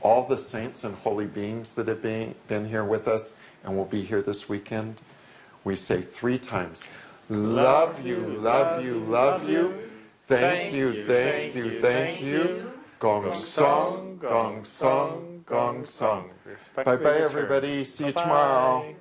all the saints and holy beings that have been here with us and will be here this weekend. We say 3 times, love you, love you, love you. Thank you, thank you, thank you. Gong song, gong song, gong song. Bye-bye, everybody. See you tomorrow.